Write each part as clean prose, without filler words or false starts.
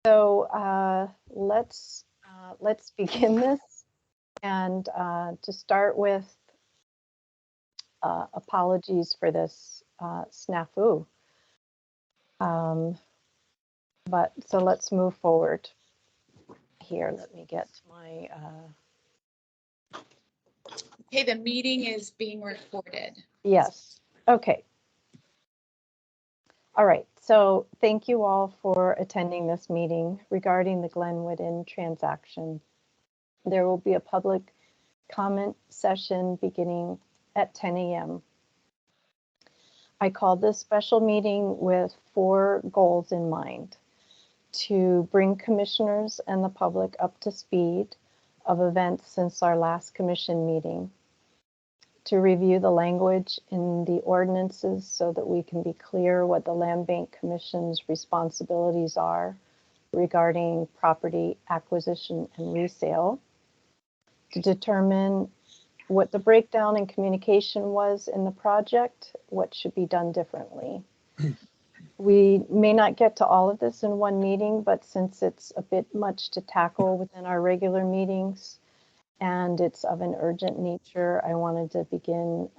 So let's begin this, and to start with, apologies for this snafu. But so let's move forward here. Let me get my. Okay, the meeting is being recorded. Yes. Okay. All right. So thank you all for attending this meeting regarding the Glenwood Inn transaction. There will be a public comment session beginning at 10 a.m. I called this special meeting with 4 goals in mind: to bring commissioners and the public up to speed of events since our last commission meeting, to review the language in the ordinances so that we can be clear what the Land Bank Commission's responsibilities are regarding property acquisition and resale, to determine what the breakdown in communication was in the project, what should be done differently. We may not get to all of this in one meeting, but since it's a bit much to tackle within our regular meetings and it's of an urgent nature, I wanted to begin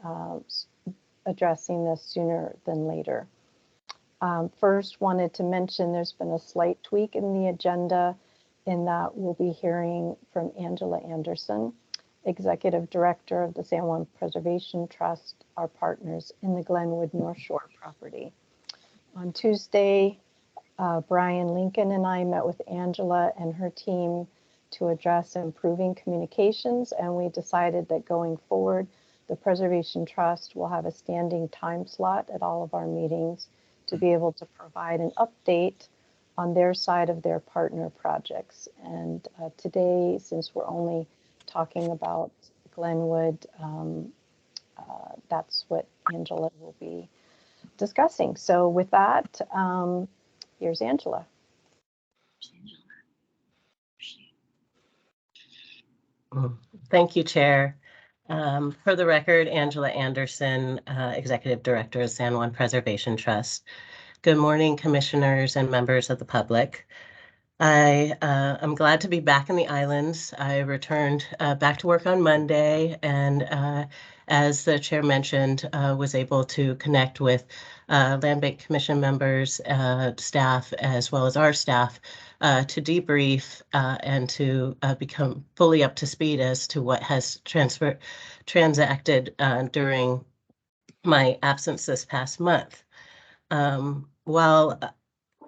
addressing this sooner than later. First, wanted to mention there's been a slight tweak in the agenda in that we'll be hearing from Angela Anderson, Executive Director of the San Juan Preservation Trust, our partners in the Glenwood North Shore property. On Tuesday, Brian Lincoln and I met with Angela and her team to address improving communications, and we decided that going forward, the Preservation Trust will have a standing time slot at all of our meetings to be able to provide an update on their side of their partner projects. And today, since we're only talking about Glenwood, that's what Angela will be discussing. So with that, here's Angela. Thank you, Chair. For the record, Angela Anderson, Executive Director of San Juan Preservation Trust. Good morning, commissioners and members of the public. I'm glad to be back in the islands. I returned back to work on Monday, and as the chair mentioned, was able to connect with Land Bank Commission members, staff, as well as our staff to debrief and to become fully up to speed as to what has transacted during my absence this past month. While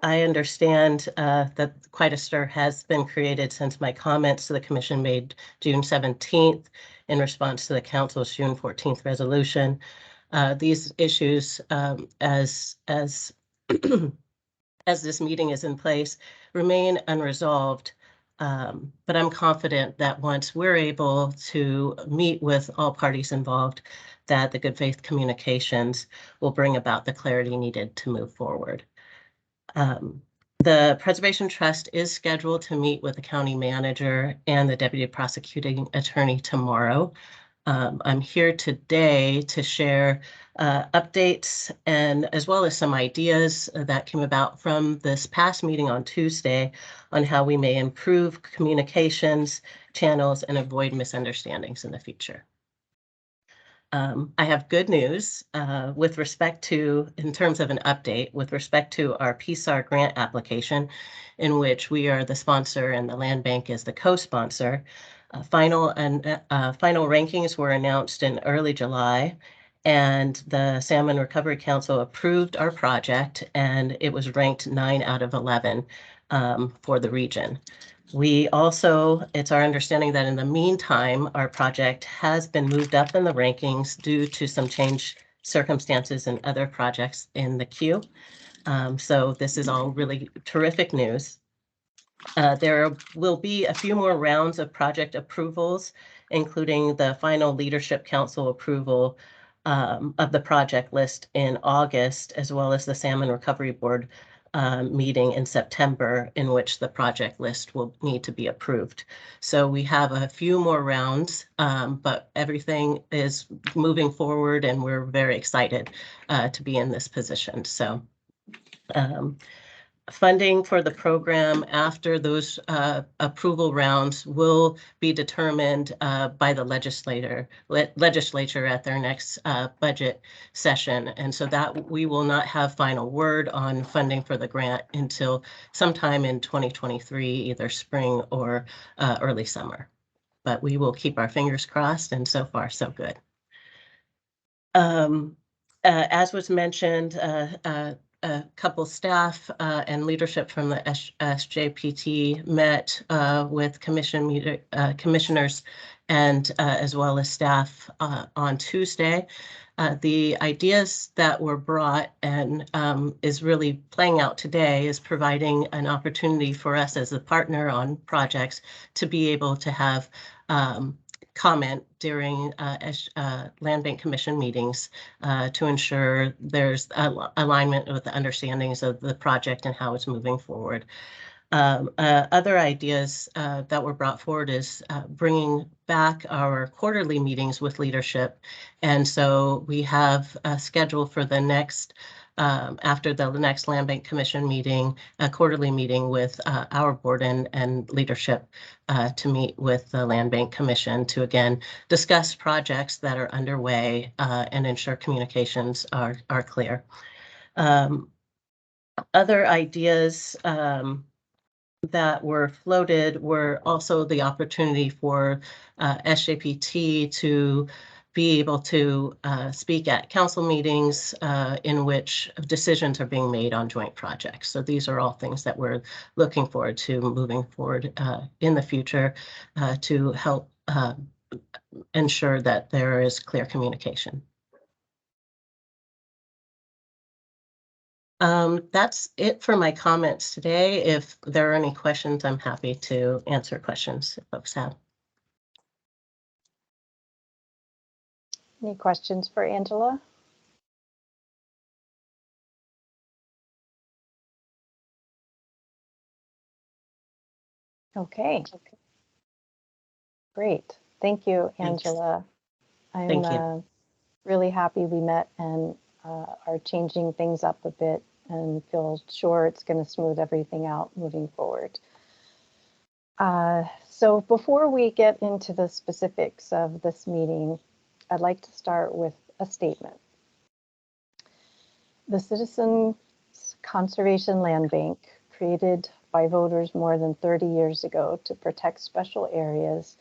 I understand that quite a stir has been created since my comments to the Commission made June 17th in response to the Council's June 14th resolution. These issues, as this meeting is in place, remain unresolved. But I'm confident that once we're able to meet with all parties involved, that the good faith communications will bring about the clarity needed to move forward. The Preservation Trust is scheduled to meet with the county manager and the deputy prosecuting attorney tomorrow. I'm here today to share updates and as well as some ideas that came about from this past meeting on Tuesday on how we may improve communications channels and avoid misunderstandings in the future. I have good news with respect to, in terms of an update, with respect to our PSAR grant application, in which we are the sponsor and the Land Bank is the co-sponsor. Final rankings were announced in early July, and the Salmon Recovery Council approved our project, and it was ranked 9 out of 11 for the region. We also, it's our understanding that in the meantime, our project has been moved up in the rankings due to some change circumstances and other projects in the queue. So this is all really terrific news. There will be a few more rounds of project approvals, including the final Leadership Council approval of the project list in August, as well as the Salmon Recovery Board meeting in September, in which the project list will need to be approved. So we have a few more rounds, but everything is moving forward and we're very excited to be in this position. So Funding for the program after those approval rounds will be determined by the legislature at their next budget session. And so that we will not have final word on funding for the grant until sometime in 2023, either spring or early summer. But we will keep our fingers crossed, and so far so good. As was mentioned, a couple staff and leadership from the SJPT met with commissioners and as well as staff on Tuesday. The ideas that were brought and is really playing out today is providing an opportunity for us as a partner on projects to be able to have comment during Land Bank Commission meetings to ensure there's alignment with the understandings of the project and how it's moving forward. Other ideas that were brought forward is bringing back our quarterly meetings with leadership. And so we have a schedule for the next after the next Land Bank Commission meeting, a quarterly meeting with our board and leadership to meet with the Land Bank Commission to again discuss projects that are underway and ensure communications are clear. Other ideas that were floated were also the opportunity for SJPT to be able to speak at council meetings in which decisions are being made on joint projects. So these are all things that we're looking forward to moving forward in the future to help ensure that there is clear communication. That's it for my comments today. If there are any questions, I'm happy to answer questions if folks have. Any questions for Angela? Okay. Great. Thank you, Angela. Thank you. I'm really happy we met and are changing things up a bit and feel sure it's going to smooth everything out moving forward. So before we get into the specifics of this meeting, I'd like to start with a statement. The Citizens Conservation Land Bank, created by voters more than 30 years ago to protect special areas,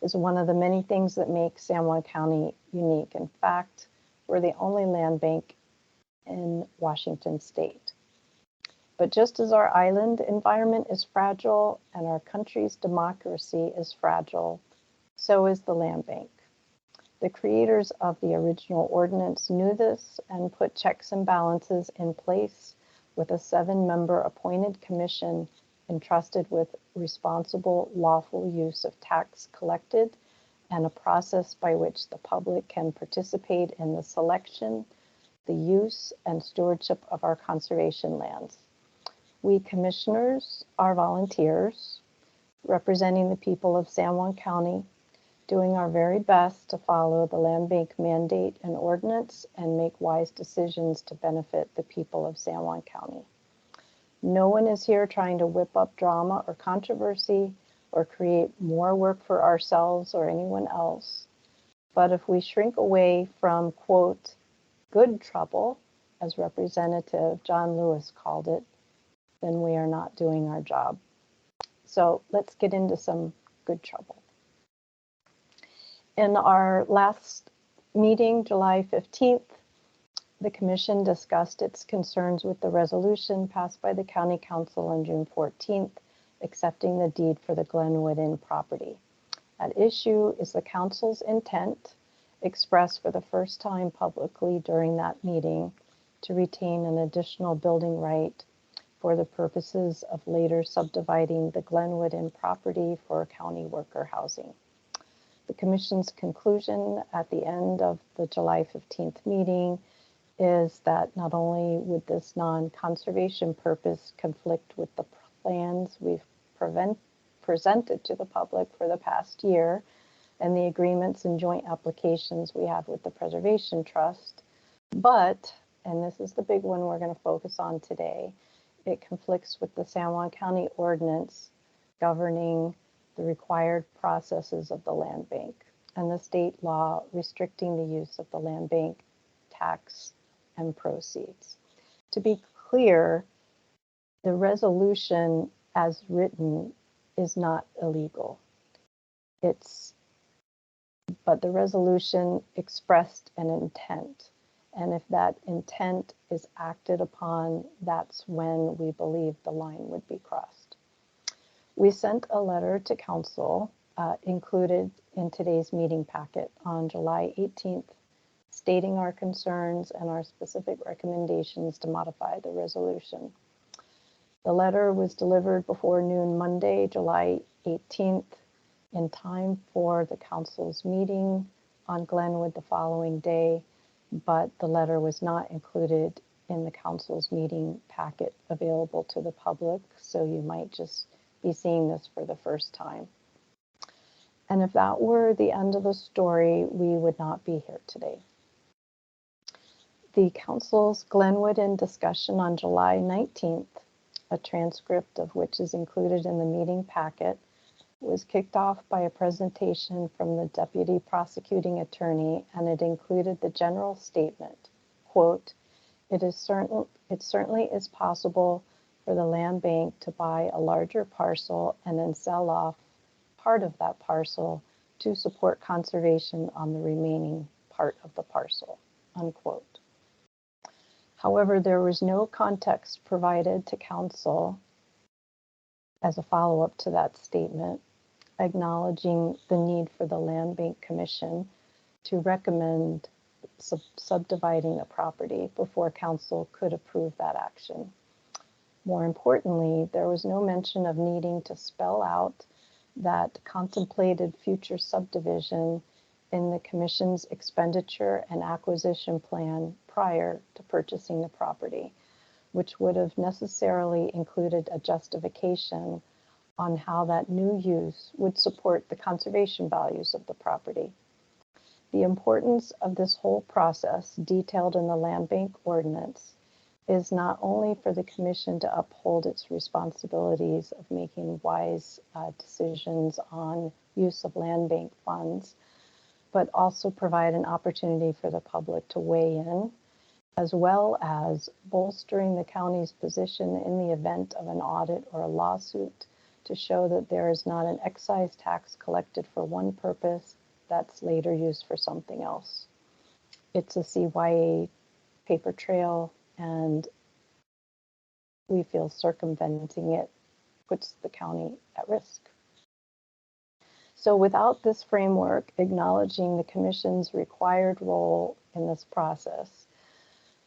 is one of the many things that make San Juan County unique. In fact, we're the only land bank in Washington state. But just as our island environment is fragile and our country's democracy is fragile, so is the land bank. The creators of the original ordinance knew this and put checks and balances in place with a 7-member appointed commission entrusted with responsible, lawful use of tax collected and a process by which the public can participate in the selection, the use, and stewardship of our conservation lands. We commissioners are volunteers representing the people of San Juan County, doing our very best to follow the land bank mandate and ordinance and make wise decisions to benefit the people of San Juan County. No one is here trying to whip up drama or controversy or create more work for ourselves or anyone else. But if we shrink away from, quote, good trouble, as Representative John Lewis called it, then we are not doing our job. So let's get into some good trouble. In our last meeting, July 15th, the Commission discussed its concerns with the resolution passed by the County Council on June 14th, accepting the deed for the Glenwood Inn property. At issue is the Council's intent, expressed for the first time publicly during that meeting, to retain an additional building right for the purposes of later subdividing the Glenwood Inn property for county worker housing. The Commission's conclusion at the end of the July 15th meeting is that not only would this non-conservation purpose conflict with the plans we've presented to the public for the past year and the agreements and joint applications we have with the Preservation Trust, but, and this is the big one we're going to focus on today, it conflicts with the San Juan County ordinance governing the required processes of the land bank and the state law restricting the use of the land bank tax and proceeds. To be clear, the resolution as written is not illegal. But the resolution expressed an intent. And if that intent is acted upon, that's when we believe the line would be crossed. We sent a letter to council included in today's meeting packet on July 18th, stating our concerns and our specific recommendations to modify the resolution. The letter was delivered before noon Monday, July 18th, in time for the council's meeting on Glenwood the following day, but the letter was not included in the council's meeting packet available to the public, so you might just be seeing this for the first time. And if that were the end of the story, we would not be here today. The council's Glenwood in discussion on July 19th, a transcript of which is included in the meeting packet, was kicked off by a presentation from the deputy prosecuting attorney, and it included the general statement, quote, it certainly is possible for the land bank to buy a larger parcel and then sell off part of that parcel to support conservation on the remaining part of the parcel, unquote. However, there was no context provided to council as a follow-up to that statement, acknowledging the need for the Land Bank Commission to recommend subdividing the property before council could approve that action. More importantly, there was no mention of needing to spell out that contemplated future subdivision in the commission's expenditure and acquisition plan prior to purchasing the property, which would have necessarily included a justification on how that new use would support the conservation values of the property. The importance of this whole process, detailed in the land bank ordinance, is not only for the commission to uphold its responsibilities of making wise decisions on use of land bank funds, but also provide an opportunity for the public to weigh in, as well as bolstering the county's position in the event of an audit or a lawsuit to show that there is not an excise tax collected for one purpose that's later used for something else. It's a CYA paper trail, and we feel circumventing it puts the county at risk. So without this framework acknowledging the commission's required role in this process,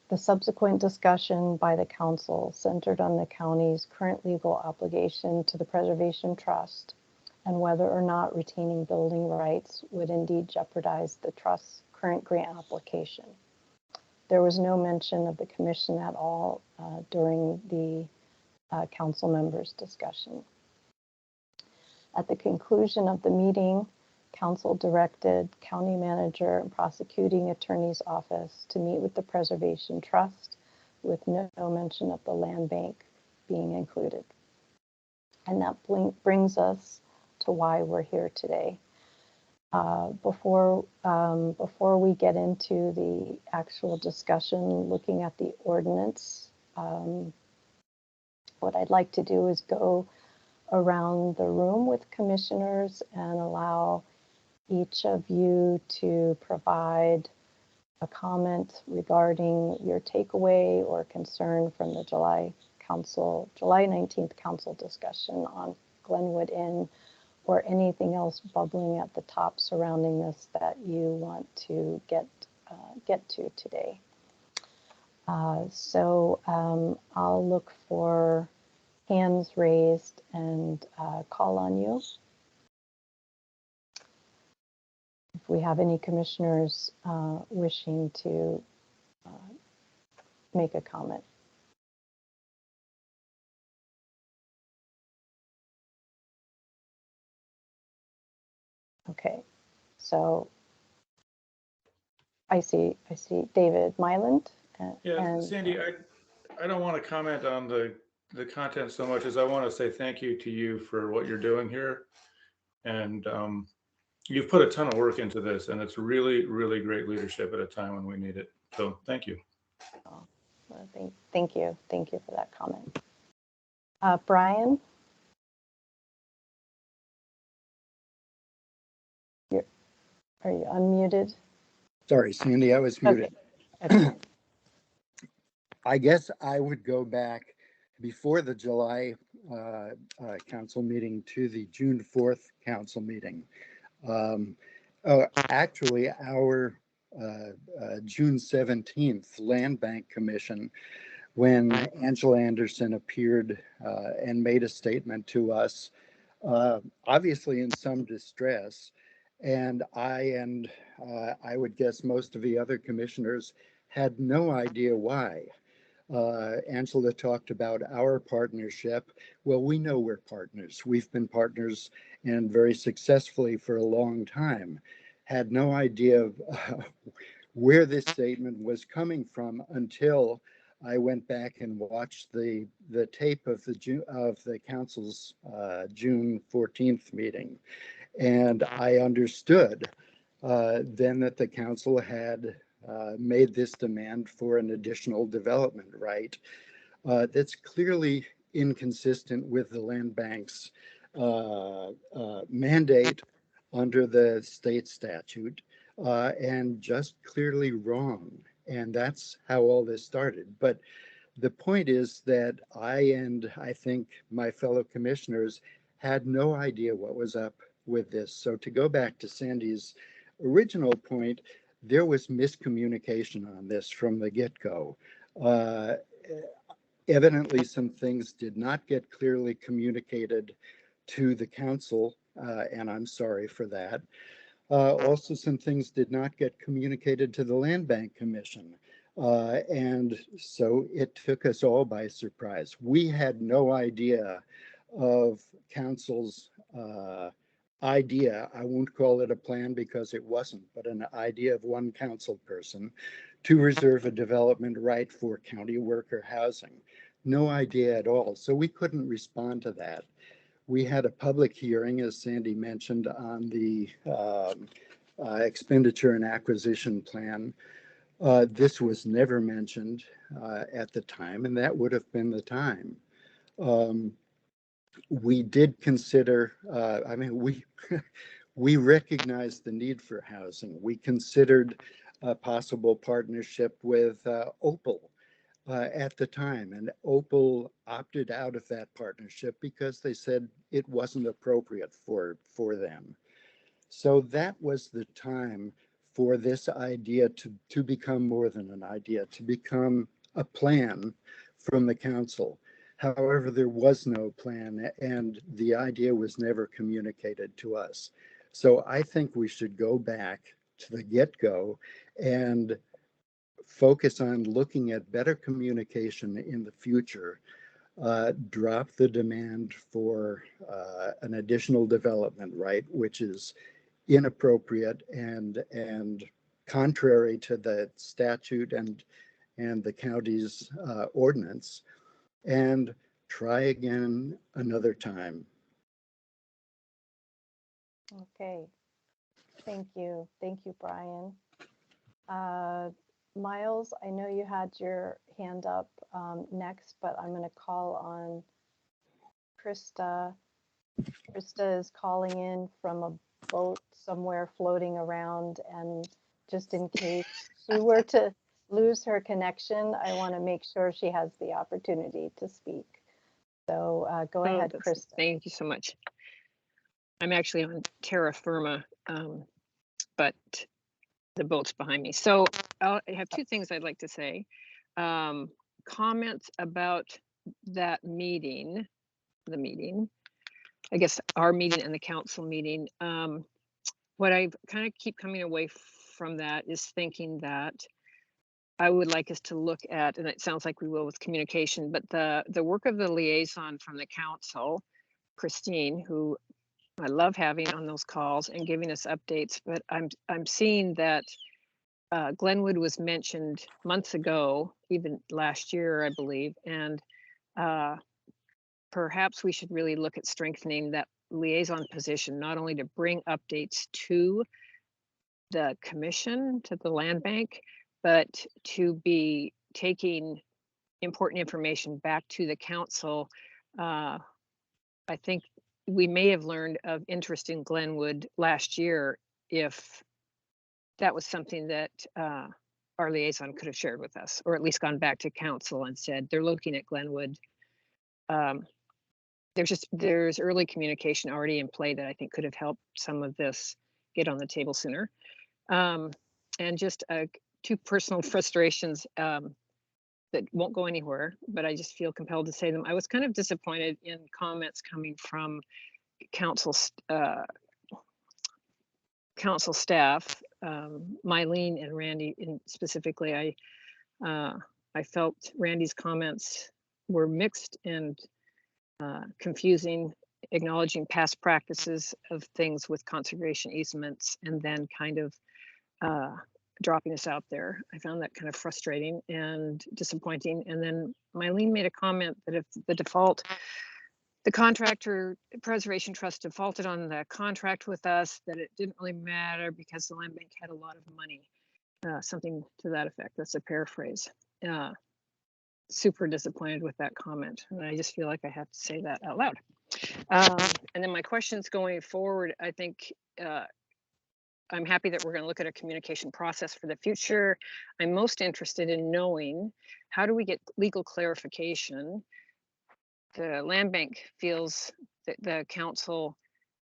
the subsequent discussion by the council centered on the county's current legal obligation to the Preservation Trust and whether or not retaining building rights would indeed jeopardize the trust's current grant application. There was no mention of the commission at all during the council members' discussion. At the conclusion of the meeting, council directed county manager and prosecuting attorney's office to meet with the Preservation Trust with no mention of the land bank being included. And that brings us to why we're here today. Before we get into the actual discussion, looking at the ordinance, what I'd like to do is go around the room with commissioners and allow each of you to provide a comment regarding your takeaway or concern from the July 19th council discussion on Glenwood Inn, or anything else bubbling at the top surrounding this that you want to get to today. So I'll look for hands raised and call on you. If we have any commissioners wishing to make a comment. Okay, so I see David Myland. Yeah, Sandy, I don't want to comment on the the content so much as I want to say thank you to you for what you're doing here. And you've put a ton of work into this, and it's really, really great leadership at a time when we need it. So thank you. Oh, well, thank you. Thank you for that comment. Brian? Are you unmuted? Sorry, Sandy, I was muted. Okay. I guess I would go back before the July council meeting to the June 4th council meeting. Actually, our June 17th Land Bank Commission, when Angela Anderson appeared and made a statement to us, obviously in some distress, and I would guess most of the other commissioners had no idea why. Angela talked about our partnership. Well, we know we're partners. We've been partners and very successfully for a long time. Had no idea of where this statement was coming from until I went back and watched the tape of the council's June 14th meeting, and I understood then that the council had made this demand for an additional development right that's clearly inconsistent with the land bank's mandate under the state statute and just clearly wrong. And that's how all this started. But the point is that I think my fellow commissioners had no idea what was up with this. So to go back to Sandy's original point, there was miscommunication on this from the get-go. Evidently, some things did not get clearly communicated to the council, and I'm sorry for that. Also, some things did not get communicated to the Land Bank Commission. And so it took us all by surprise. We had no idea of council's idea. I won't call it a plan because it wasn't, but an idea of one council person to reserve a development right for county worker housing. No idea at all. So we couldn't respond to that. We had a public hearing, as Sandy mentioned, on the expenditure and acquisition plan. This was never mentioned at the time, and that would have been the time. We did consider, we recognized the need for housing. We considered a possible partnership with Opal at the time, and Opal opted out of that partnership because they said it wasn't appropriate for them. So that was the time for this idea to become more than an idea, to become a plan from the council. However, there was no plan, and the idea was never communicated to us. So I think we should go back to the get-go and focus on looking at better communication in the future, drop the demand for an additional development right, which is inappropriate and contrary to the statute and the county's ordinance, and try again another time. Okay. Thank you. Thank you, Brian. Miles, I know you had your hand up next, but I'm going to call on Krista. Krista is calling in from a boat somewhere floating around, and just in case she were to lose her connection, I want to make sure she has the opportunity to speak. So go ahead, Krista. Thank you so much. I'm actually on terra firma, but the boat's behind me. So I have two things I'd like to say. Comments about that meeting, I guess our meeting and the council meeting. What I kind of keep coming away from that is thinking that I would like us to look at, and it sounds like we will with communication, but the work of the liaison from the council, Christine, who I love having on those calls and giving us updates, but I'm seeing that Glenwood was mentioned months ago, even last year, I believe, and perhaps we should really look at strengthening that liaison position, not only to bring updates to the commission, to the land bank, but to be taking important information back to the council. I think we may have learned of interest in Glenwood last year if that was something that our liaison could have shared with us, or at least gone back to council and said they're looking at Glenwood. There's early communication already in play that I think could have helped some of this get on the table sooner. And just two personal frustrations that won't go anywhere, but I just feel compelled to say them. I was kind of disappointed in comments coming from council staff, Mylene and Randy, specifically. I felt Randy's comments were mixed and confusing, acknowledging past practices of things with conservation easements, and then kind of dropping us out there. I found that kind of frustrating and disappointing. And then Mylene made a comment that if the contractor preservation trust defaulted on the contract with us, that it didn't really matter because the land bank had a lot of money, something to that effect. That's a paraphrase. Super disappointed with that comment. And I just feel like I have to say that out loud. And then my questions going forward, I think I'm happy that we're going to look at a communication process for the future. I'm most interested in knowing, how do we get legal clarification? The land bank feels that the council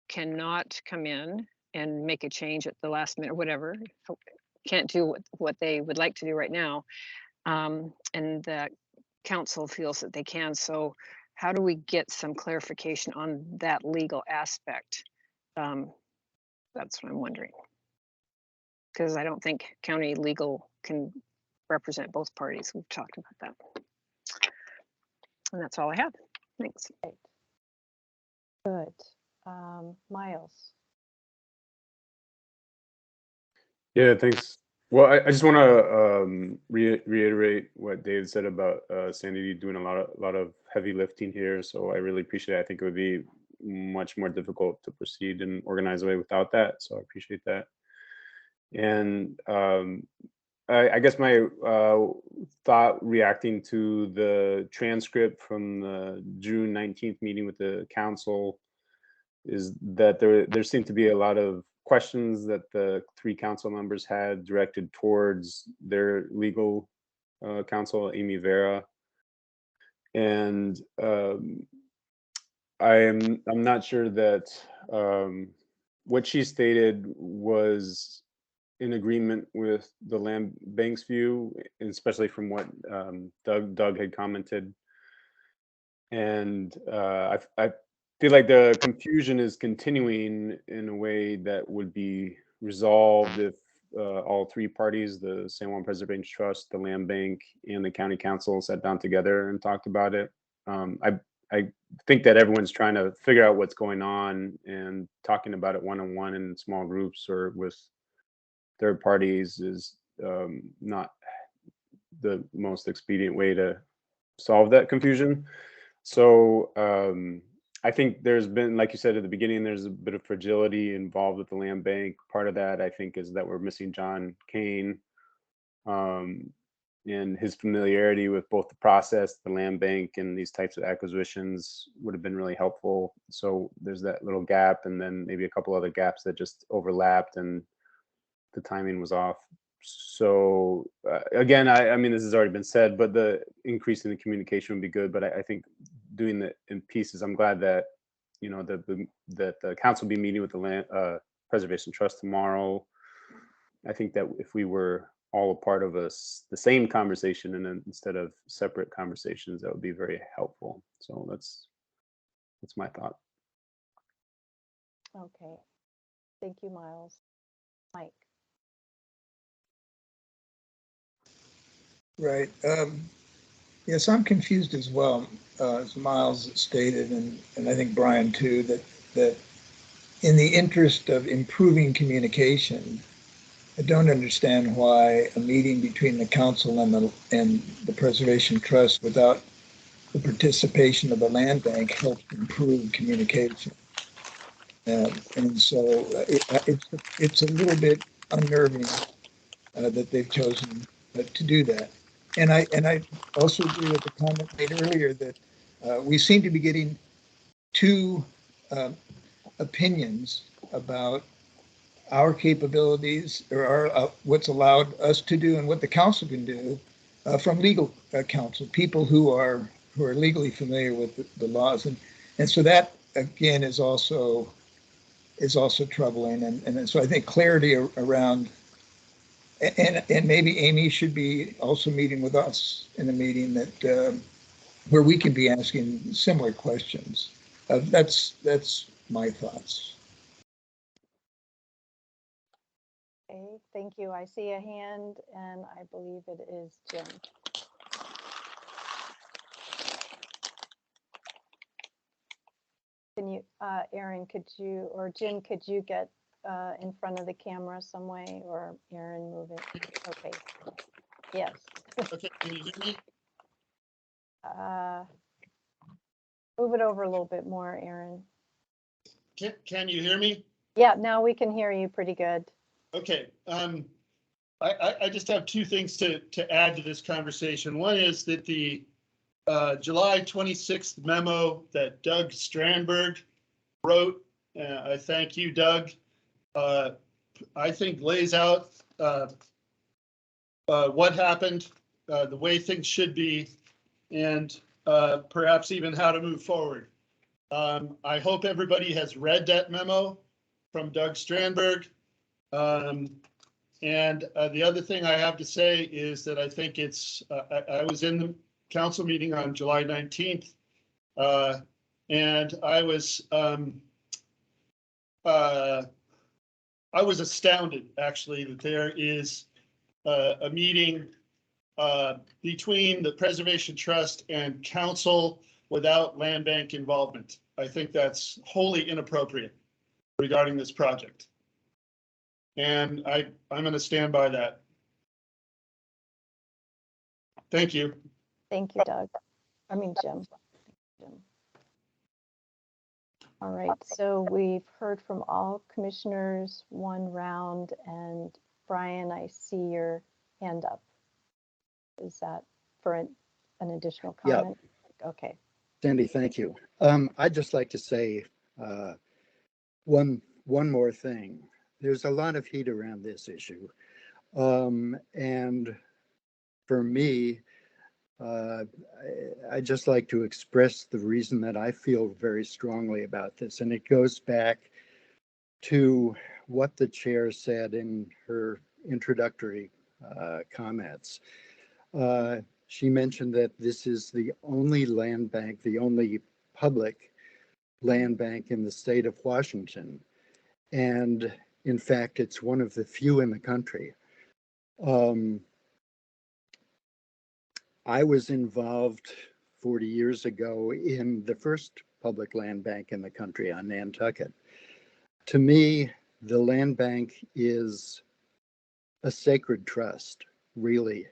cannot come in and make a change at the last minute or whatever, can't do what they would like to do right now. And the council feels that they can. So how do we get some clarification on that legal aspect? That's what I'm wondering. Because I don't think county legal can represent both parties. We've talked about that. And that's all I have. Thanks. Good. Miles. Yeah, thanks. Well, I just want to reiterate what Dave said about Sandy doing a lot of heavy lifting here. So I really appreciate it. I think it would be much more difficult to proceed in an organized way without that. So I appreciate that. And I guess my thought reacting to the transcript from the June 19th meeting with the council is that there seemed to be a lot of questions that the three council members had directed towards their legal counsel, Amy Vera. And I'm not sure that what she stated was in agreement with the land bank's view, especially from what Doug had commented. And I feel like the confusion is continuing in a way that would be resolved if all three parties, the San Juan Preservation Trust, the land bank, and the county council sat down together and talked about it. I think that everyone's trying to figure out what's going on, and talking about it one-on-one in small groups or with third parties is not the most expedient way to solve that confusion. So I think there's been, like you said at the beginning, there's a bit of fragility involved with the land bank. Part of that, I think, is that we're missing John Kane and his familiarity with both the process, the land bank, and these types of acquisitions would have been really helpful. So there's that little gap, and then maybe a couple other gaps that just overlapped and the timing was off. So again, I mean, this has already been said, but the increase in the communication would be good. But I think doing it in pieces, I'm glad that, you know, that the council will be meeting with the Land Preservation Trust tomorrow. I think that if we were all a part of the same conversation and then instead of separate conversations, that would be very helpful. So that's my thought. Okay. Thank you, Miles. Mike. Right. Yes, I'm confused as well, as Miles stated, and I think Brian too, that in the interest of improving communication, I don't understand why a meeting between the council and the Preservation Trust without the participation of the land bank helped improve communication. And so it's a little bit unnerving that they've chosen to do that. And I also agree with the comment made earlier that we seem to be getting two opinions about our capabilities or our, what's allowed us to do and what the council can do from legal counsel, people who are legally familiar with the laws, and so that again is also troubling, and so I think clarity around, and maybe Amy should be also meeting with us in a meeting that where we can be asking similar questions. That's my thoughts. Okay, thank you. I see a hand, and I believe it is Jim. Can you, Aaron, could you, or Jim, could you get in front of the camera some way, or Aaron, move it? Okay. Yes. Okay, can you hear me? Move it over a little bit more, Aaron. Can you hear me? Yeah, now we can hear you pretty good. Okay, I just have two things to add to this conversation. One is that the July 26th memo that Doug Strandberg wrote, I thank you, Doug, I think lays out what happened, the way things should be, and perhaps even how to move forward. I hope everybody has read that memo from Doug Strandberg. And the other thing I have to say is that I think it's, I was in the council meeting on July 19th, and I was astounded actually that there is a meeting between the Preservation Trust and council without land bank involvement. I think that's wholly inappropriate regarding this project. And I'm going to stand by that. Thank you. Thank you, Doug. I mean, Jim. All right, so we've heard from all commissioners one round, and Brian, I see your hand up. Is that for an additional comment? Yeah. Okay. Sandy, thank you. I'd just like to say one more thing. There's a lot of heat around this issue. And for me, I just like to express the reason that I feel very strongly about this. And it goes back to what the chair said in her introductory comments. She mentioned that this is the only land bank, the only public land bank in the state of Washington. And in fact, it's one of the few in the country. I was involved 40 years ago in the first public land bank in the country on Nantucket. To me, the land bank is a sacred trust, really.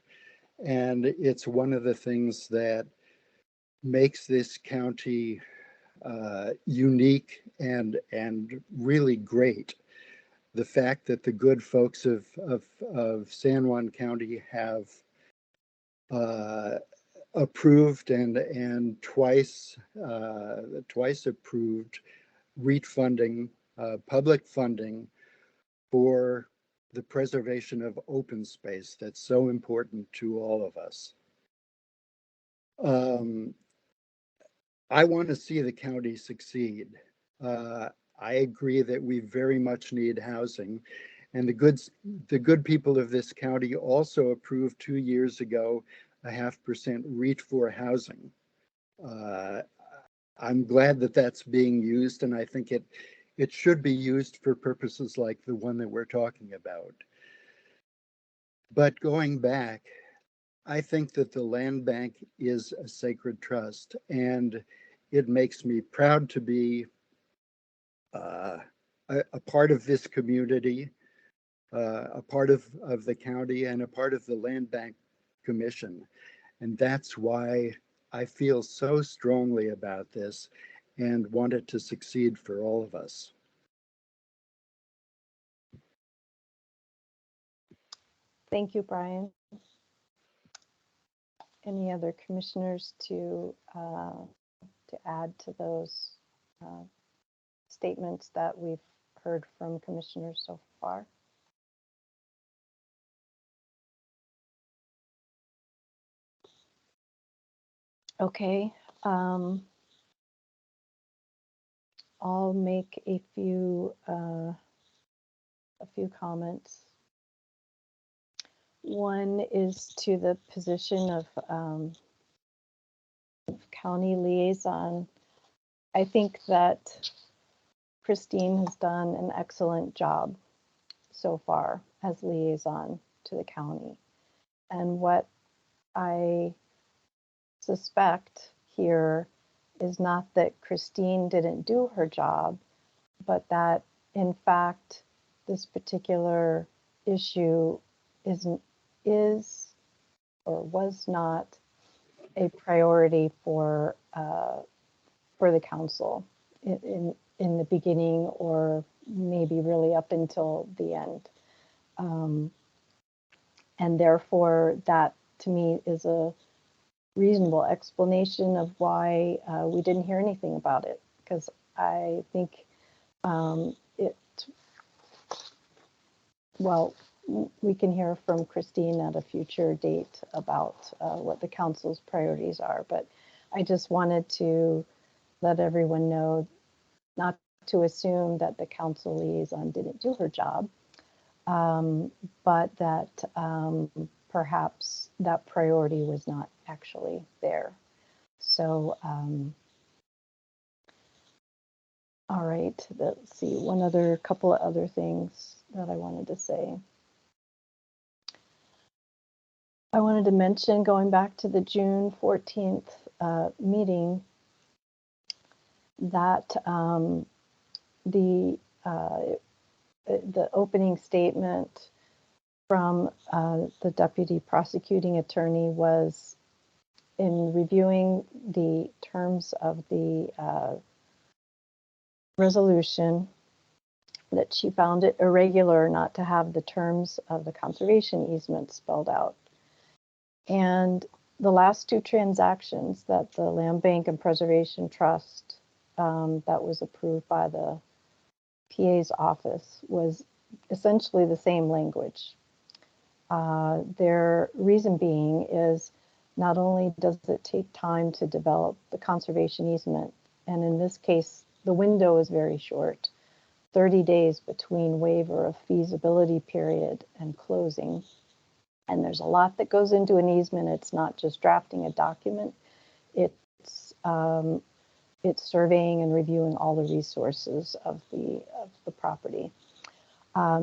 And it's one of the things that makes this county unique and really great. The fact that the good folks of San Juan County have approved and twice approved REIT funding, public funding for the preservation of open space that's so important to all of us. I want to see the county succeed. I agree that we very much need housing, and the good people of this county also approved 2 years ago a 0.5% REIT for housing. I'm glad that that's being used, and I think it should be used for purposes like the one that we're talking about. But going back, I think that the land bank is a sacred trust, and it makes me proud to be a part of this community, a part of the county, and a part of the Land Bank Commission. And that's why I feel so strongly about this and want it to succeed for all of us. Thank you, Brian. Any other commissioners to add to those statements that we've heard from commissioners so far? Okay, I'll make a few comments. One is to the position of county liaison. I think that Christine has done an excellent job so far as liaison to the county. And what I suspect here is not that Christine didn't do her job, but that in fact, this particular issue is or was not a priority for the council in the beginning, or maybe really up until the end. And therefore, that to me is a reasonable explanation of why we didn't hear anything about it, because I think well, we can hear from Christine at a future date about what the council's priorities are, but I just wanted to let everyone know not to assume that the council liaison didn't do her job, but that perhaps that priority was not actually there. So, all right, let's see, couple of other things that I wanted to say. I wanted to mention, going back to the June 14th meeting, that the opening statement from the deputy prosecuting attorney was, in reviewing the terms of the resolution, that she found it irregular not to have the terms of the conservation easement spelled out. And the last two transactions that the Land Bank and Preservation Trust that was approved by the PA's office was essentially the same language. Their reason being is, not only does it take time to develop the conservation easement, and in this case, the window is very short, 30 days between waiver of feasibility period and closing. And there's a lot that goes into an easement. It's not just drafting a document. It's surveying and reviewing all the resources of the property.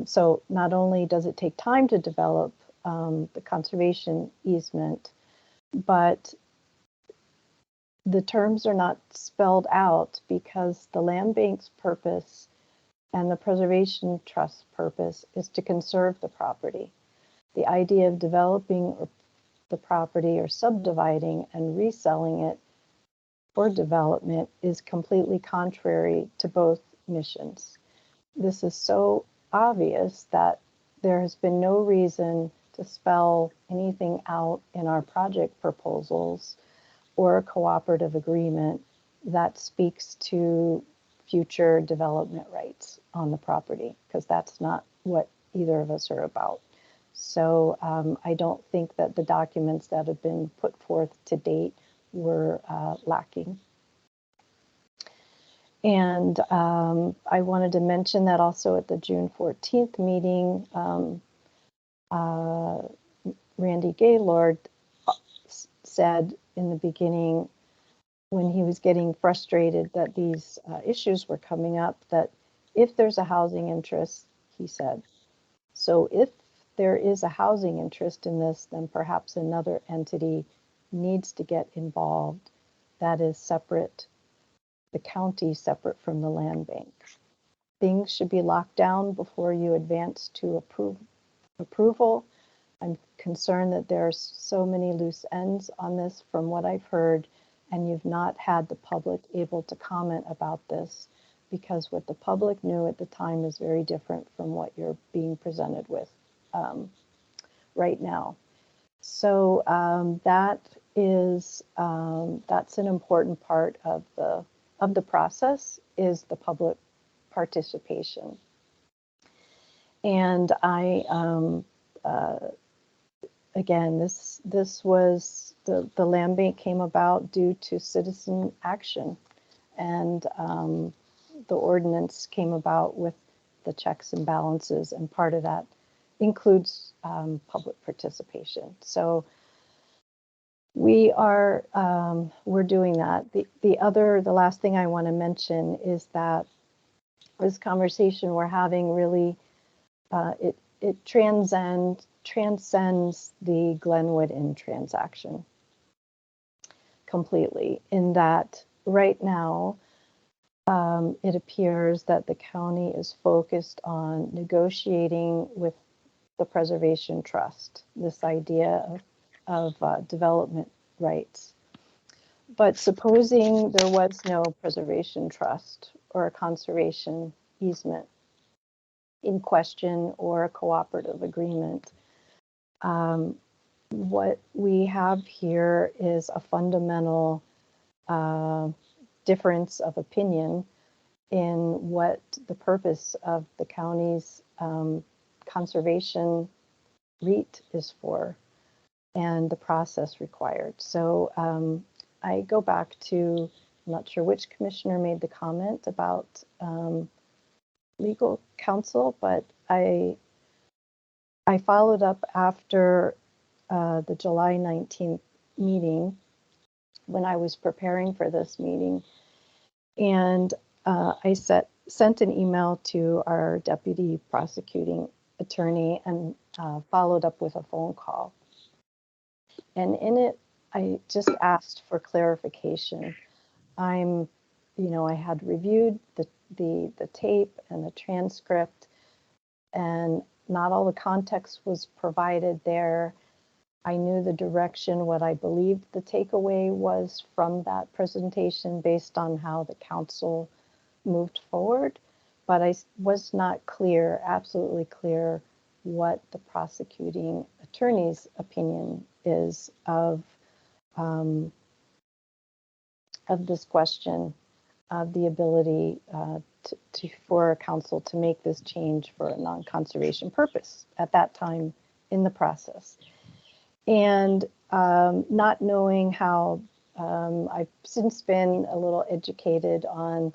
So not only does it take time to develop the conservation easement, but the terms are not spelled out because the land bank's purpose and the preservation trust's purpose is to conserve the property. The idea of developing the property or subdividing and reselling it for development is completely contrary to both missions. This is so obvious that there has been no reason to spell anything out in our project proposals or a cooperative agreement that speaks to future development rights on the property, because that's not what either of us are about. So I don't think that the documents that have been put forth to date were lacking. And I wanted to mention that also at the June 14th meeting, Randy Gaylord said in the beginning, when he was getting frustrated that these issues were coming up, that if there's a housing interest, he said, so if there is a housing interest in this, then perhaps another entity needs to get involved that is separate, the county separate from the land bank. Things should be locked down before you advance to approval. I'm concerned that there's so many loose ends on this from what I've heard, and you've not had the public able to comment about this, because what the public knew at the time is very different from what you're being presented with right now. So that's an important part of the process, is the public participation. And again, this was the land bank came about due to citizen action, and the ordinance came about with the checks and balances, and part of that includes public participation. So we're doing that. The last thing I want to mention is that this conversation we're having really it transcends the Glenwood Inn transaction completely, in that right now it appears that the county is focused on negotiating with the Preservation Trust, this idea of development rights. But supposing there was no Preservation Trust or a conservation easement in question, or a cooperative agreement, what we have here is a fundamental difference of opinion in what the purpose of the county's conservation REIT is for, and the process required. So I go back to, I'm not sure which commissioner made the comment about legal counsel, but I followed up after the July 19th meeting, when I was preparing for this meeting, and I sent an email to our deputy prosecuting attorney and followed up with a phone call. And in it, I just asked for clarification. I had reviewed the tape and the transcript, and not all the context was provided there. I knew the direction, what I believed the takeaway was from that presentation based on how the council moved forward, but I was not clear, absolutely clear, what the prosecuting attorney's opinion is of this question of the ability for a council to make this change for a non-conservation purpose at that time in the process. And not knowing how, I've since been a little educated on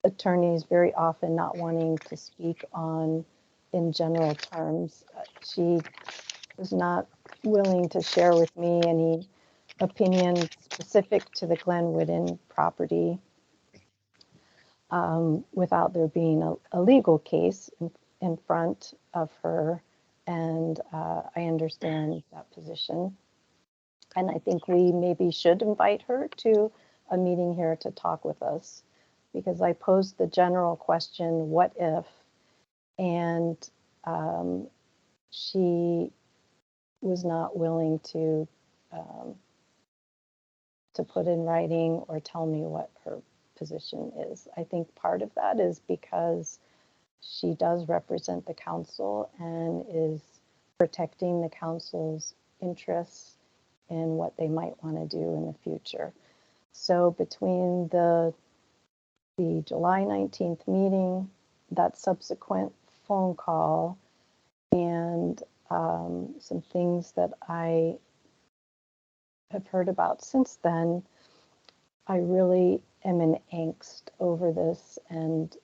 attorneys very often not wanting to speak on in general terms. She was not willing to share with me any opinion specific to the Glenwood Inn property without there being a legal case in front of her. And I understand that position. And I think we maybe should invite her to a meeting here to talk with us, because I posed the general question, what if? And she was not willing to put in writing or tell me what her position is. I think part of that is because she does represent the council and is protecting the council's interests in what they might want to do in the future. So between the July 19th meeting, that subsequent phone call, and some things that I have heard about since then, I really am in angst over this and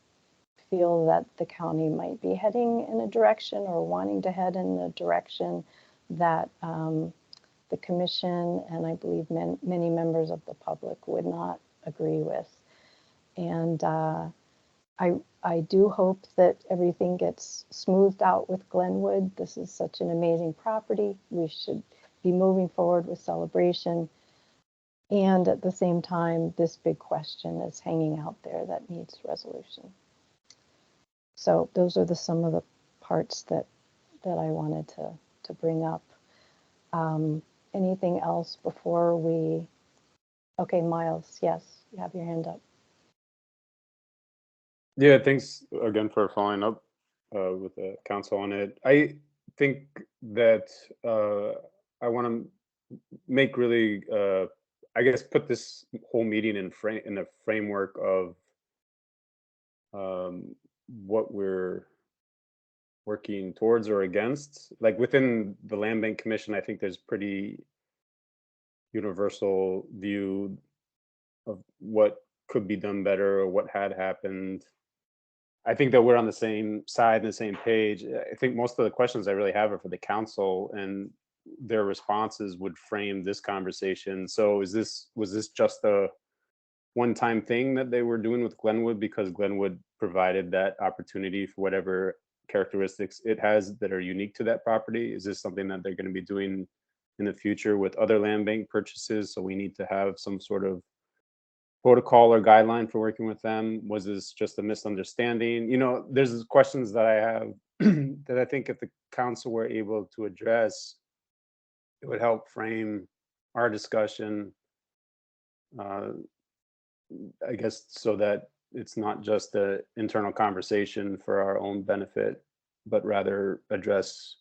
feel that the county might be heading in a direction, or wanting to head in a direction that the commission, and I believe many members of the public, would not agree with. And I do hope that everything gets smoothed out with Glenwood. This is such an amazing property. We should be moving forward with celebration. And at the same time, this big question is hanging out there that needs resolution. So those are some of the parts that I wanted to bring up. anything else before we, okay, Miles, yes, you have your hand up. Yeah, thanks again for following up with the council on it. I think that I want to make really, I guess, put this whole meeting in a framework of what we're working towards or against. Like within the Land Bank Commission, I think there's pretty universal view of what could be done better or what had happened. I think that we're on the same side and the same page. I think most of the questions I really have are for the council, and their responses would frame this conversation. So was this just a one-time thing that they were doing with Glenwood because Glenwood provided that opportunity for whatever characteristics it has that are unique to that property? Is this something that they're going to be doing in the future with other land bank purchases? So we need to have some sort of protocol or guideline for working with them? Was this just a misunderstanding? You know, there's questions that I have that I think if the council were able to address, it would help frame our discussion, I guess, so that it's not just an internal conversation for our own benefit, but rather address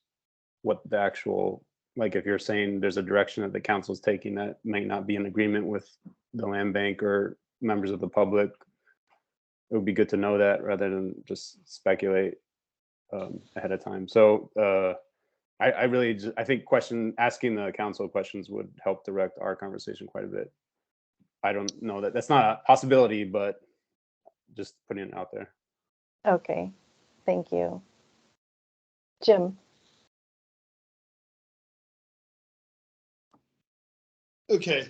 what the actual, like if you're saying there's a direction that the council's taking that may not be in agreement with the land bank or members of the public, it would be good to know that rather than just speculate ahead of time. So I really, I think asking the council questions would help direct our conversation quite a bit. I don't know that that's not a possibility, but just putting it out there. Okay, thank you. Jim? Okay.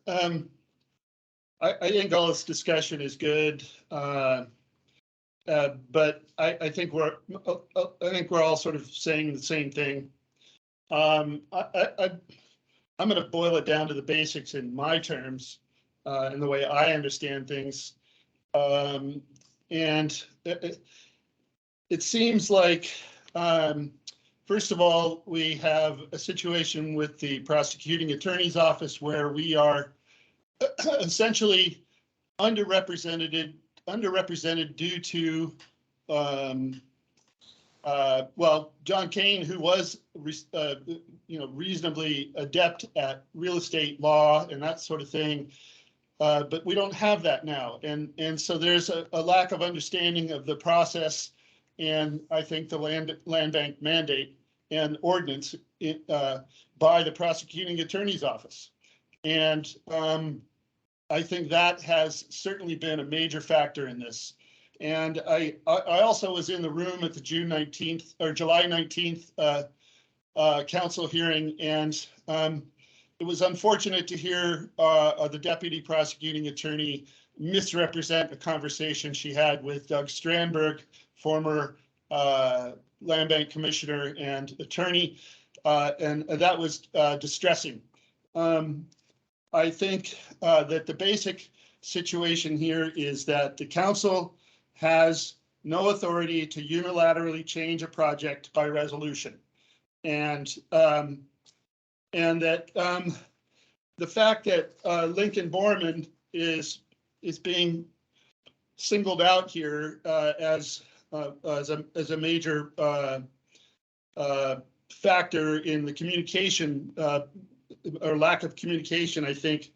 I think all this discussion is good, but I think we're all sort of saying the same thing. I'm going to boil it down to the basics in my terms, in the way I understand things, and it seems like, first of all, we have a situation with the prosecuting attorney's office where we are essentially underrepresented due to, well, John Kane, who was, reasonably adept at real estate law and that sort of thing. But we don't have that now. And so there's a lack of understanding of the process. And I think the land bank mandate and ordinance by the prosecuting attorney's office. And I think that has certainly been a major factor in this. And I also was in the room at the June 19th or July 19th council hearing, and it was unfortunate to hear the deputy prosecuting attorney misrepresent a conversation she had with Doug Strandberg, former land bank commissioner and attorney, and that was distressing. I think that the basic situation here is that the council has no authority to unilaterally change a project by resolution. And that the fact that Lincoln Borman is being singled out here as a major factor in the communication or lack of communication, I think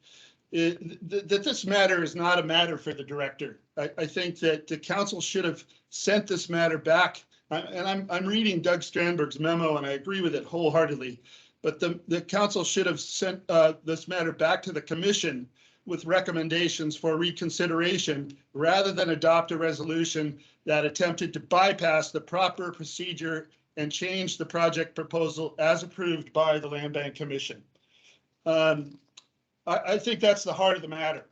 that this matter is not a matter for the director. I think that the council should have sent this matter back. And I'm reading Doug Strandberg's memo, and I agree with it wholeheartedly. But the council should have sent this matter back to the commission with recommendations for reconsideration rather than adopt a resolution that attempted to bypass the proper procedure and change the project proposal as approved by the Land Bank Commission. I think that's the heart of the matter.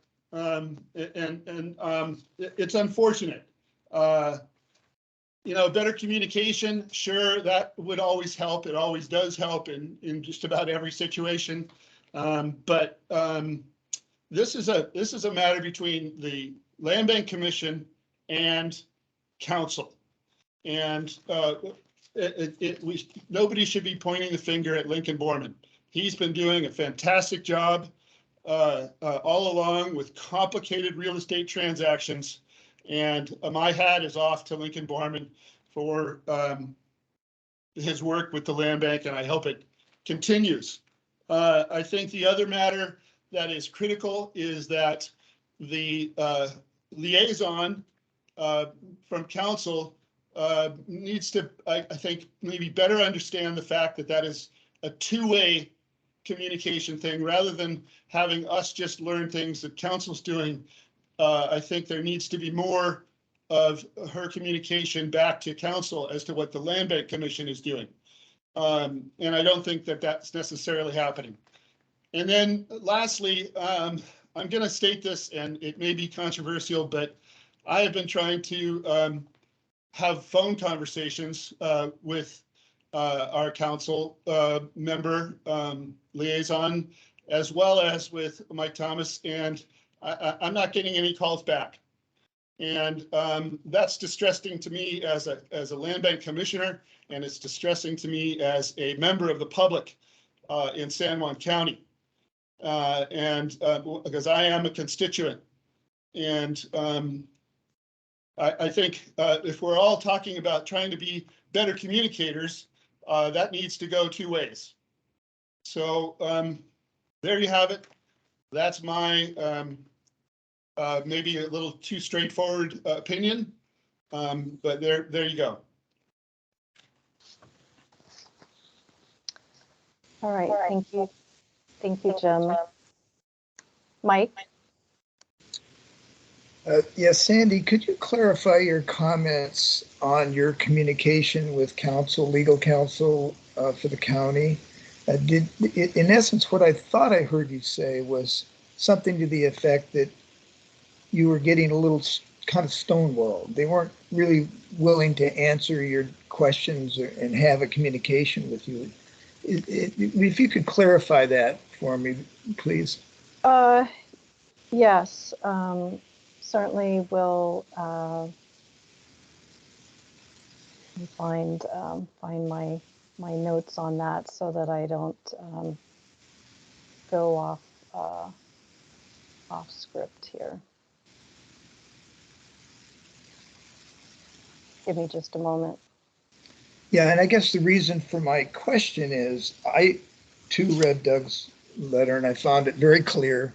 It's unfortunate. Better communication, sure, that would always help. It always does help in just about every situation. But this is a matter between the Land Bank Commission and council. And nobody should be pointing the finger at Lincoln Borman. He's been doing a fantastic job all along with complicated real estate transactions. And my hat is off to Lincoln Borman for his work with the land bank, and I hope it continues. I think the other matter that is critical is that the liaison from council needs to, I think, maybe better understand the fact that that is a two-way communication thing rather than having us just learn things that council's doing. I think there needs to be more of her communication back to council as to what the Land Bank Commission is doing. And I don't think that that's necessarily happening. And then lastly, I'm going to state this, and it may be controversial, but I have been trying to have phone conversations with our council member liaison, as well as with Mike Thomas, and I'm not getting any calls back. And that's distressing to me as a land bank commissioner, and it's distressing to me as a member of the public in San Juan County. Because I am a constituent. And I think if we're all talking about trying to be better communicators, that needs to go two ways. So there you have it. That's my maybe a little too straightforward opinion, but there you go. All right, thank you. Thank you, Jim. Mike? Yes, Sandy, could you clarify your comments on your communication with counsel, legal counsel for the county? In essence, what I thought I heard you say was something to the effect that you were getting a little kind of stonewalled. They weren't really willing to answer your questions and have a communication with you. If you could clarify that for me, please. Yes, certainly will find my notes on that so that I don't go off script here. Give me just a moment. Yeah, and I guess the reason for my question is I too read Doug's letter and I found it very clear,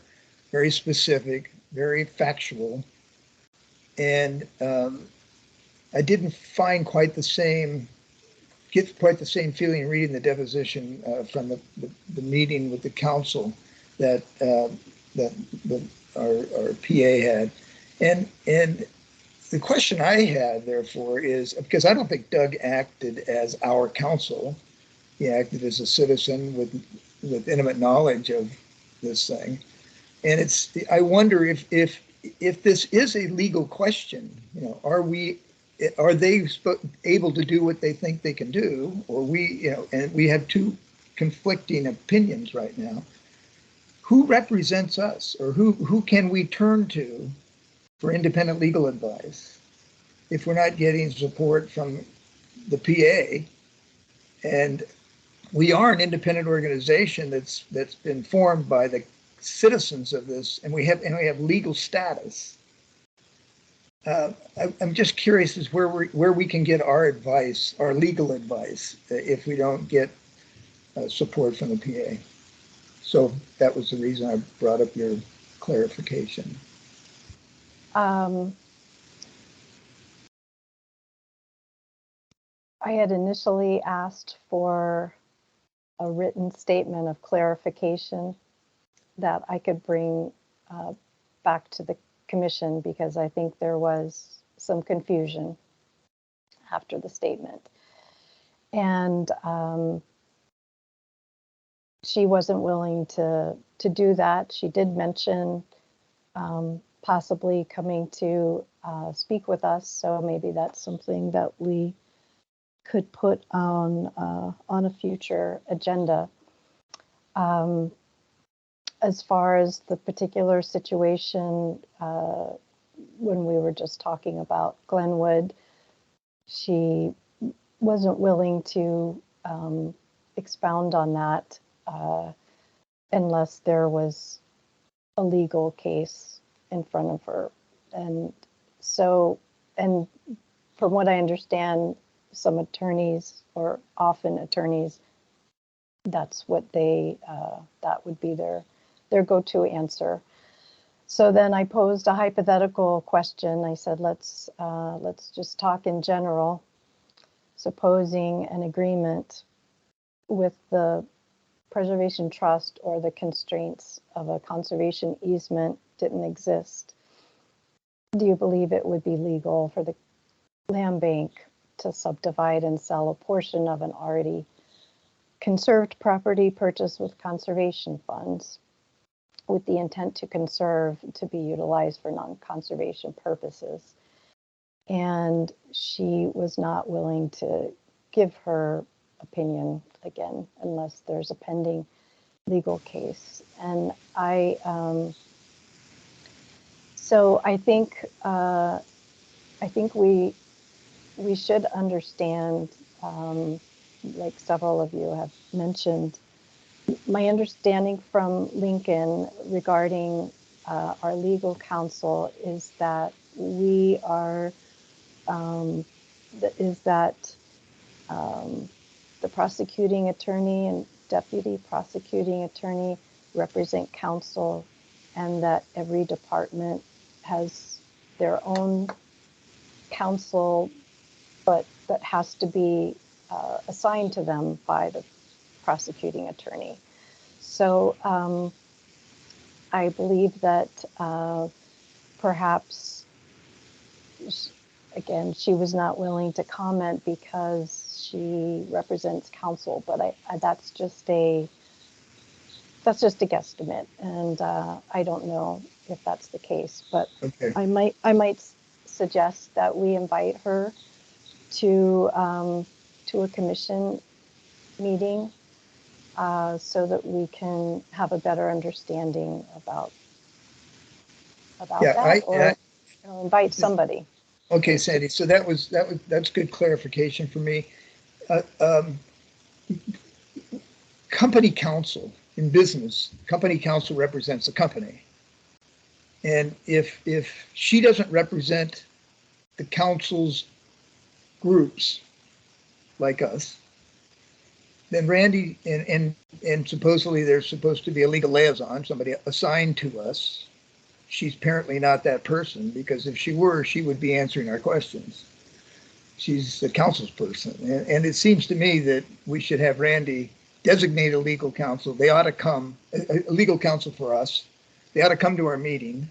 very specific, very factual. And I didn't find get quite the same feeling reading the deposition from the meeting with the council that our PA had. And the question I had, therefore, is because I don't think Doug acted as our counsel. He acted as a citizen with intimate knowledge of this thing. And I wonder if this is a legal question, are they able to do what they think they can do, or and we have two conflicting opinions right now. Who represents us, or who can we turn to for independent legal advice if we're not getting support from the PA? And we are an independent organization that's been formed by the citizens of this, and we have legal status. I'm just curious as where we can get our advice, our legal advice, if we don't get support from the PA. So that was the reason I brought up your clarification. I had initially asked for a written statement of clarification that I could bring back to the commission, because I think there was some confusion after the statement. And she wasn't willing to do that. She did mention possibly coming to speak with us, so maybe that's something that we could put on a future agenda. As far as the particular situation, when we were just talking about Glenwood, she wasn't willing to expound on that unless there was a legal case in front of her. And so, and from what I understand, some attorneys, or often attorneys, that's what they, that would be their go-to answer. So then I posed a hypothetical question. I said, let's just talk in general. Supposing an agreement with the Preservation Trust or the constraints of a conservation easement didn't exist, do you believe it would be legal for the land bank to subdivide and sell a portion of an already conserved property purchased with conservation funds with the intent to conserve to be utilized for non-conservation purposes? And she was not willing to give her opinion again unless there's a pending legal case. And so I think we should understand, like several of you have mentioned, my understanding from Lincoln regarding our legal counsel is that we are, the prosecuting attorney and deputy prosecuting attorney represent counsel, and that every department has their own counsel, but that has to be assigned to them by the prosecuting attorney. So I believe that perhaps, again, she was not willing to comment because she represents counsel, but that's just a guesstimate, and I don't know if that's the case, but Okay. I might suggest that we invite her to a commission meeting so that we can have a better understanding about Yeah, that, or invite somebody. Okay, Sandy, so that's good clarification for me. Company counsel in business, company counsel represents the company. And if she doesn't represent the council's groups like us, then Randy, and supposedly there's supposed to be a legal liaison, somebody assigned to us. She's apparently not that person, because if she were, she would be answering our questions. She's the council's person. And it seems to me that we should have Randy designate a legal counsel. They ought to come, a legal counsel for us. They ought to come to our meeting.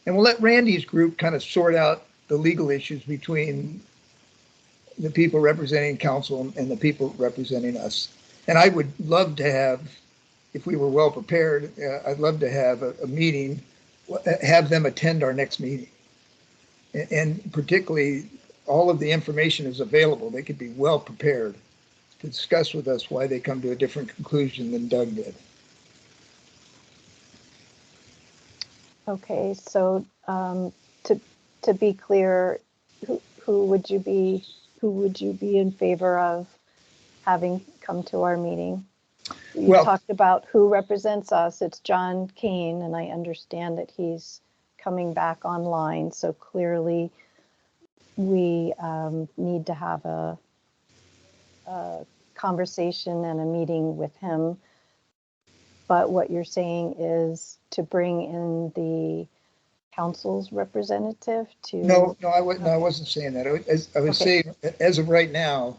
And we'll let Randy's group kind of sort out the legal issues between the people representing council and the people representing us. And I would love to have, if we were well prepared, I'd love to have a meeting, have them attend our next meeting. And particularly, all of the information is available. They could be well prepared to discuss with us why they come to a different conclusion than Doug did. Okay, so to be clear, who would you be in favor of having come to our meeting? You Well, talked about who represents us. It's John Kane, and I understand that he's coming back online. So clearly, we need to have a conversation and a meeting with him. But what you're saying is to bring in the council's representative to. No, I wasn't saying that. I was Okay. saying, as of right now,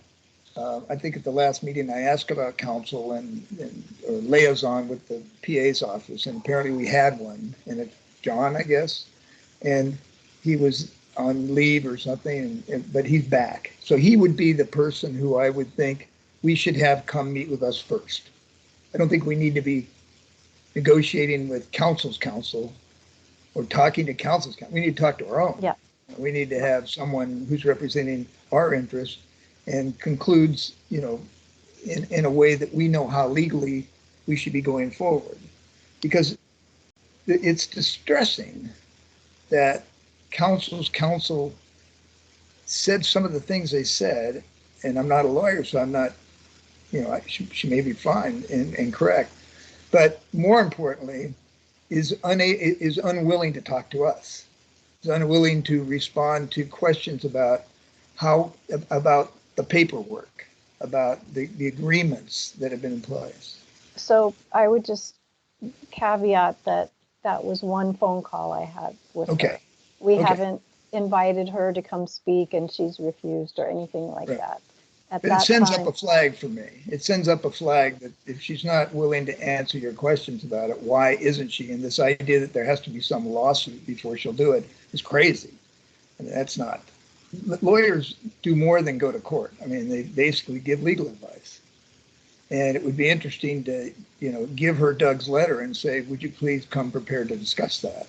I think at the last meeting I asked about council and or liaison with the PA's office, and apparently we had one, and it's John, I guess, and he was on leave or something, but he's back. So he would be the person who I would think we should have come meet with us first. I don't think we need to be negotiating with council's counsel or talking to council's counsel. We need to talk to our own. Yeah. We need to have someone who's representing our interests and concludes, in a way that we know how legally we should be going forward. Because it's distressing that council's counsel said some of the things they said, and I'm not a lawyer, so I'm not you know, she may be fine and correct, but more importantly, is unwilling to talk to us, is unwilling to respond to questions about about the paperwork, about the agreements that have been in place. So I would just caveat that that was one phone call I had with her. Okay. We Okay. haven't invited her to come speak and she's refused or anything like Right. that. At But it that sends time, up a flag for me. It sends up a flag that if she's not willing to answer your questions about it, why isn't she? And this idea that there has to be some lawsuit before she'll do it is crazy. And that's not. Lawyers do more than go to court. I mean, they basically give legal advice. And it would be interesting to, you know, give her Doug's letter and say, would you please come prepared to discuss that?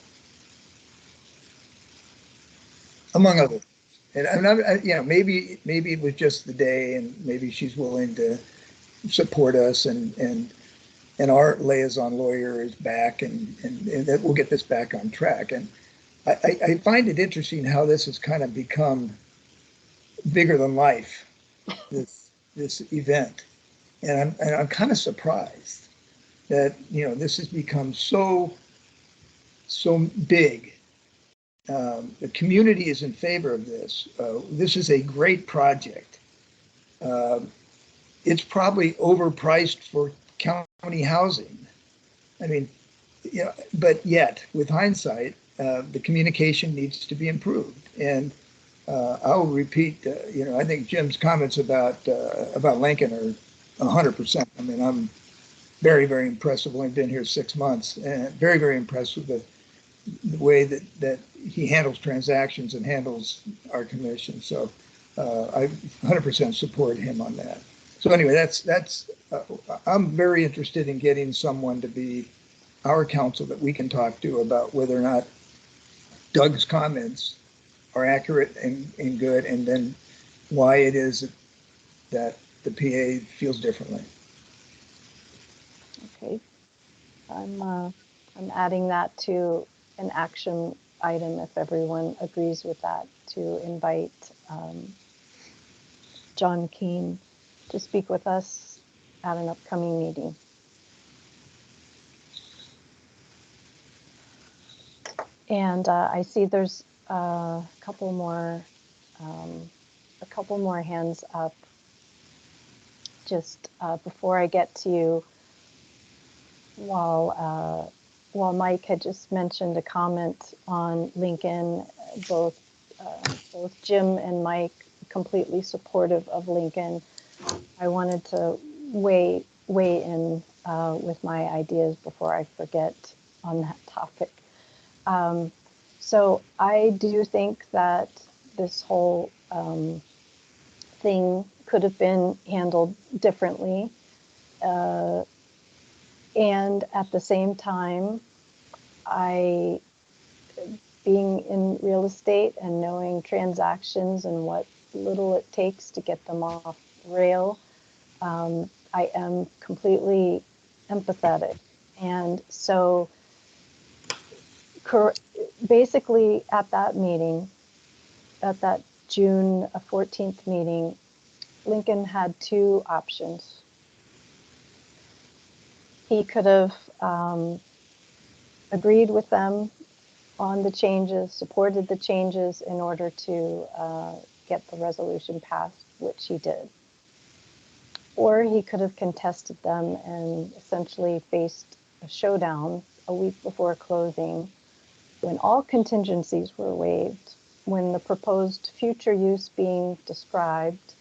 Among other things. And you know, maybe it was just the day and maybe she's willing to support us and our liaison lawyer is back and that we'll get this back on track. And I find it interesting how this has kind of become bigger than life, this event. And I'm kind of surprised that, you know, this has become so big. The community is in favor of this. This is a great project. It's probably overpriced for county housing. I mean, you know, but yet with hindsight, the communication needs to be improved. And I'll repeat, you know, I think Jim's comments about Lincoln are 100%. I mean, I'm very, very impressed. I've only been here 6 months, and very, very impressed with the way that he handles transactions and handles our commission. So I 100% support him on that. So anyway, I'm very interested in getting someone to be our counsel that we can talk to about whether or not Doug's comments are accurate and good, and then why it is that the PA feels differently. okay, I'm adding that to an action item if everyone agrees with that, to invite John Keane to speak with us at an upcoming meeting. And I see there's a couple more hands up. Just before I get to you, while Mike had just mentioned a comment on Lincoln, both Jim and Mike completely supportive of Lincoln. I wanted to weigh in with my ideas before I forget on that topic. So I do think that this whole thing could have been handled differently. And at the same time, being in real estate and knowing transactions and what little it takes to get them off rail, I am completely empathetic. And so basically at that meeting, at that June 14th meeting, Lincoln had two options. He could have agreed with them on the changes, supported the changes in order to get the resolution passed, which he did. Or he could have contested them and essentially faced a showdown a week before closing when all contingencies were waived, when the proposed future use being described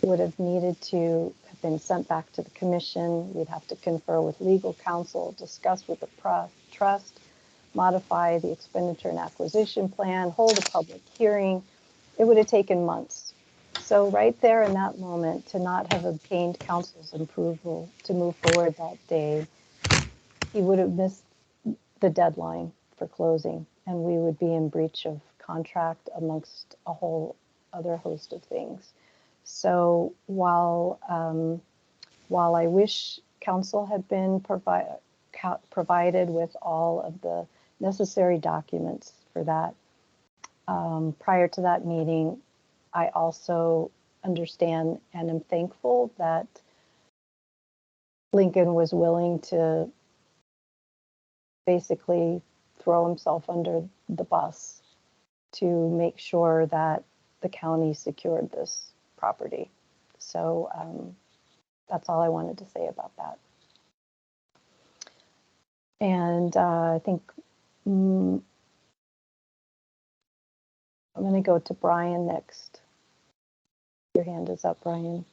would have needed to have been sent back to the commission. We'd have to confer with legal counsel, discuss with the trust, modify the expenditure and acquisition plan, hold a public hearing. It would have taken months. So right there in that moment, to not have obtained council's approval to move forward that day, he would have missed the deadline for closing, and we would be in breach of contract amongst a whole other host of things. So while I wish council had been provided with all of the necessary documents for that, prior to that meeting, I also understand and am thankful that Lincoln was willing to basically throw himself under the bus to make sure that the county secured this property. So that's all I wanted to say about that. And I think I'm going to go to Brian next. Your hand is up, Brian.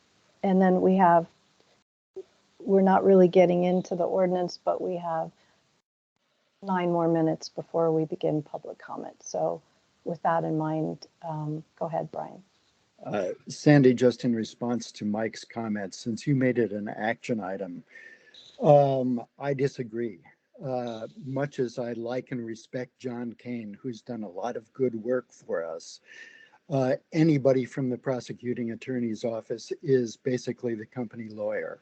And then we're not really getting into the ordinance, but we have 9 more minutes before we begin public comment. So with that in mind, go ahead, Brian. Sandy, just in response to Mike's comments, since you made it an action item, I disagree. Much as I like and respect John Kane, who's done a lot of good work for us, anybody from the prosecuting attorney's office is basically the company lawyer.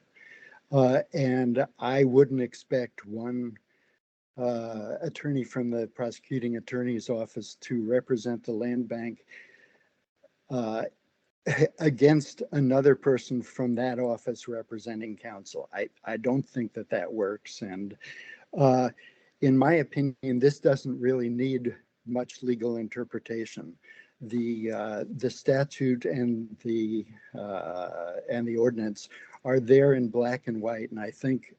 And I wouldn't expect one attorney from the prosecuting attorney's office to represent the land bank against another person from that office representing counsel. I don't think that that works. And in my opinion, this doesn't really need much legal interpretation. The statute and the ordinance are there in black and white, and I think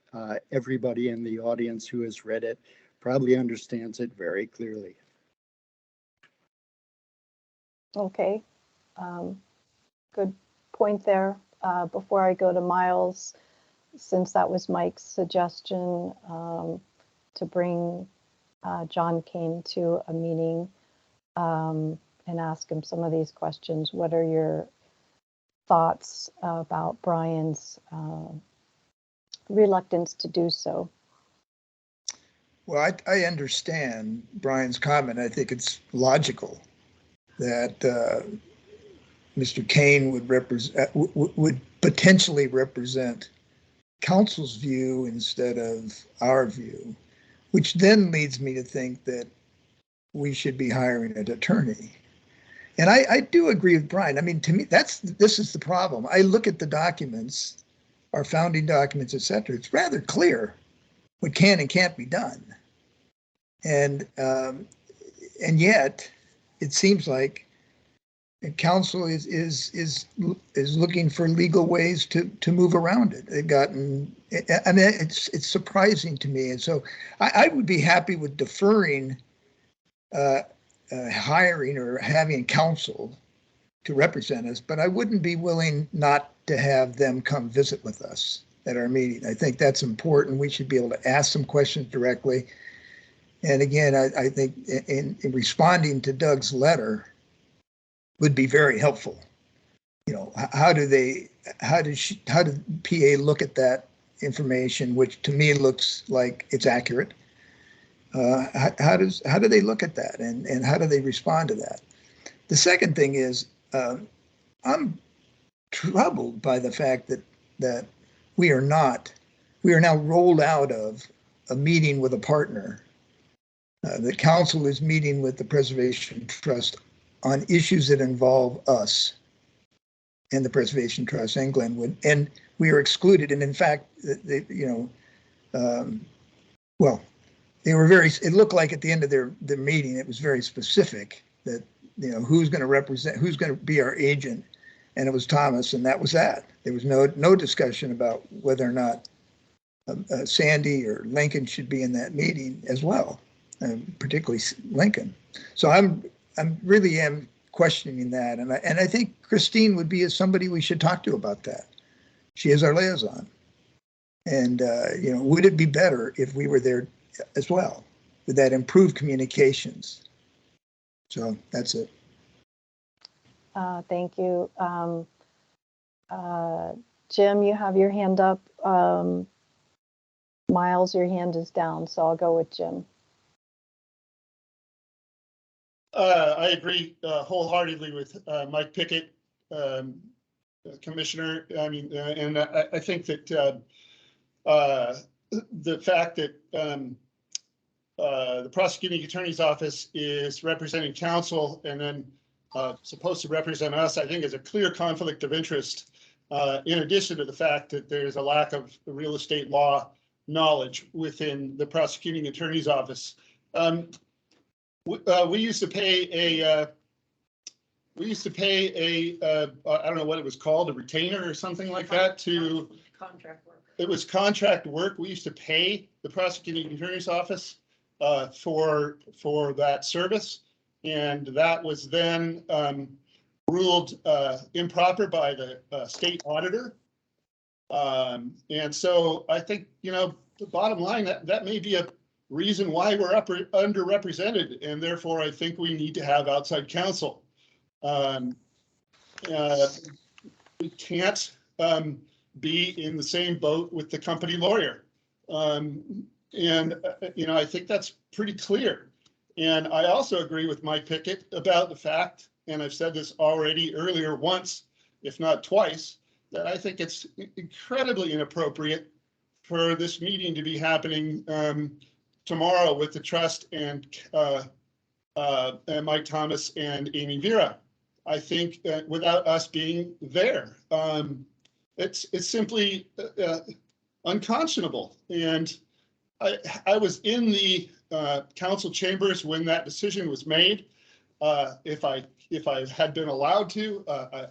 everybody in the audience who has read it probably understands it very clearly. Okay, good point there. Before I go to Miles, since that was Mike's suggestion to bring John Kane to a meeting and ask him some of these questions, what are your thoughts about Brian's reluctance to do so? Well, I understand Brian's comment. I think it's logical that Mr. Kane would potentially represent counsel's view instead of our view, which then leads me to think that we should be hiring an attorney. And I do agree with Brian. I mean, to me, this is the problem. I look at the documents, our founding documents, et cetera. It's rather clear what can and can't be done. And yet it seems like counsel is looking for legal ways to move around it. They've gotten, I mean, it's surprising to me. And so I would be happy with deferring hiring or having counsel to represent us, but I wouldn't be willing not to have them come visit with us at our meeting. I think that's important. We should be able to ask some questions directly. And again, I think in responding to Doug's letter would be very helpful. You know, how do PA look at that information, which to me looks like it's accurate? How do they look at that, and how do they respond to that? The second thing is, I'm troubled by the fact that we are now rolled out of a meeting with a partner. The council is meeting with the Preservation Trust on issues that involve us and the Preservation Trust and Glenwood, and we are excluded. And in fact, they were it looked like at the end of their meeting, it was very specific that, you know, who's going to be our agent. And it was Thomas, and that was that. There was no discussion about whether or not Sandy or Lincoln should be in that meeting as well, particularly Lincoln. So I'm really questioning that. And I think Christine would be somebody we should talk to about that. She is our liaison. And, you know, would it be better if we were there as well with that improved communications? So that's it. Thank you. Jim, you have your hand up. Miles, your hand is down, so I'll go with Jim. I agree wholeheartedly with Mike Pickett, Commissioner. I mean, and I think that the fact that the prosecuting attorney's office is representing counsel and then supposed to represent us, I think is a clear conflict of interest. in addition to the fact that there's a lack of real estate law knowledge within the prosecuting attorney's office. We used to pay a I don't know what it was called, a retainer or something like that to. Contract work. It was contract work. We used to pay the prosecuting attorney's office for that service. And that was then ruled improper by the state auditor. And so I think, the bottom line, that may be a reason why we're underrepresented. And therefore, I think we need to have outside counsel. We can't be in the same boat with the company lawyer. I think that's pretty clear. And I also agree with Mike Pickett about the fact, and I've said this already earlier once, if not twice, that I think it's incredibly inappropriate for this meeting to be happening tomorrow with the trust and Mike Thomas and Amy Vera. I think without us being there, it's simply unconscionable. And I was in the council chambers when that decision was made. If I had been allowed to,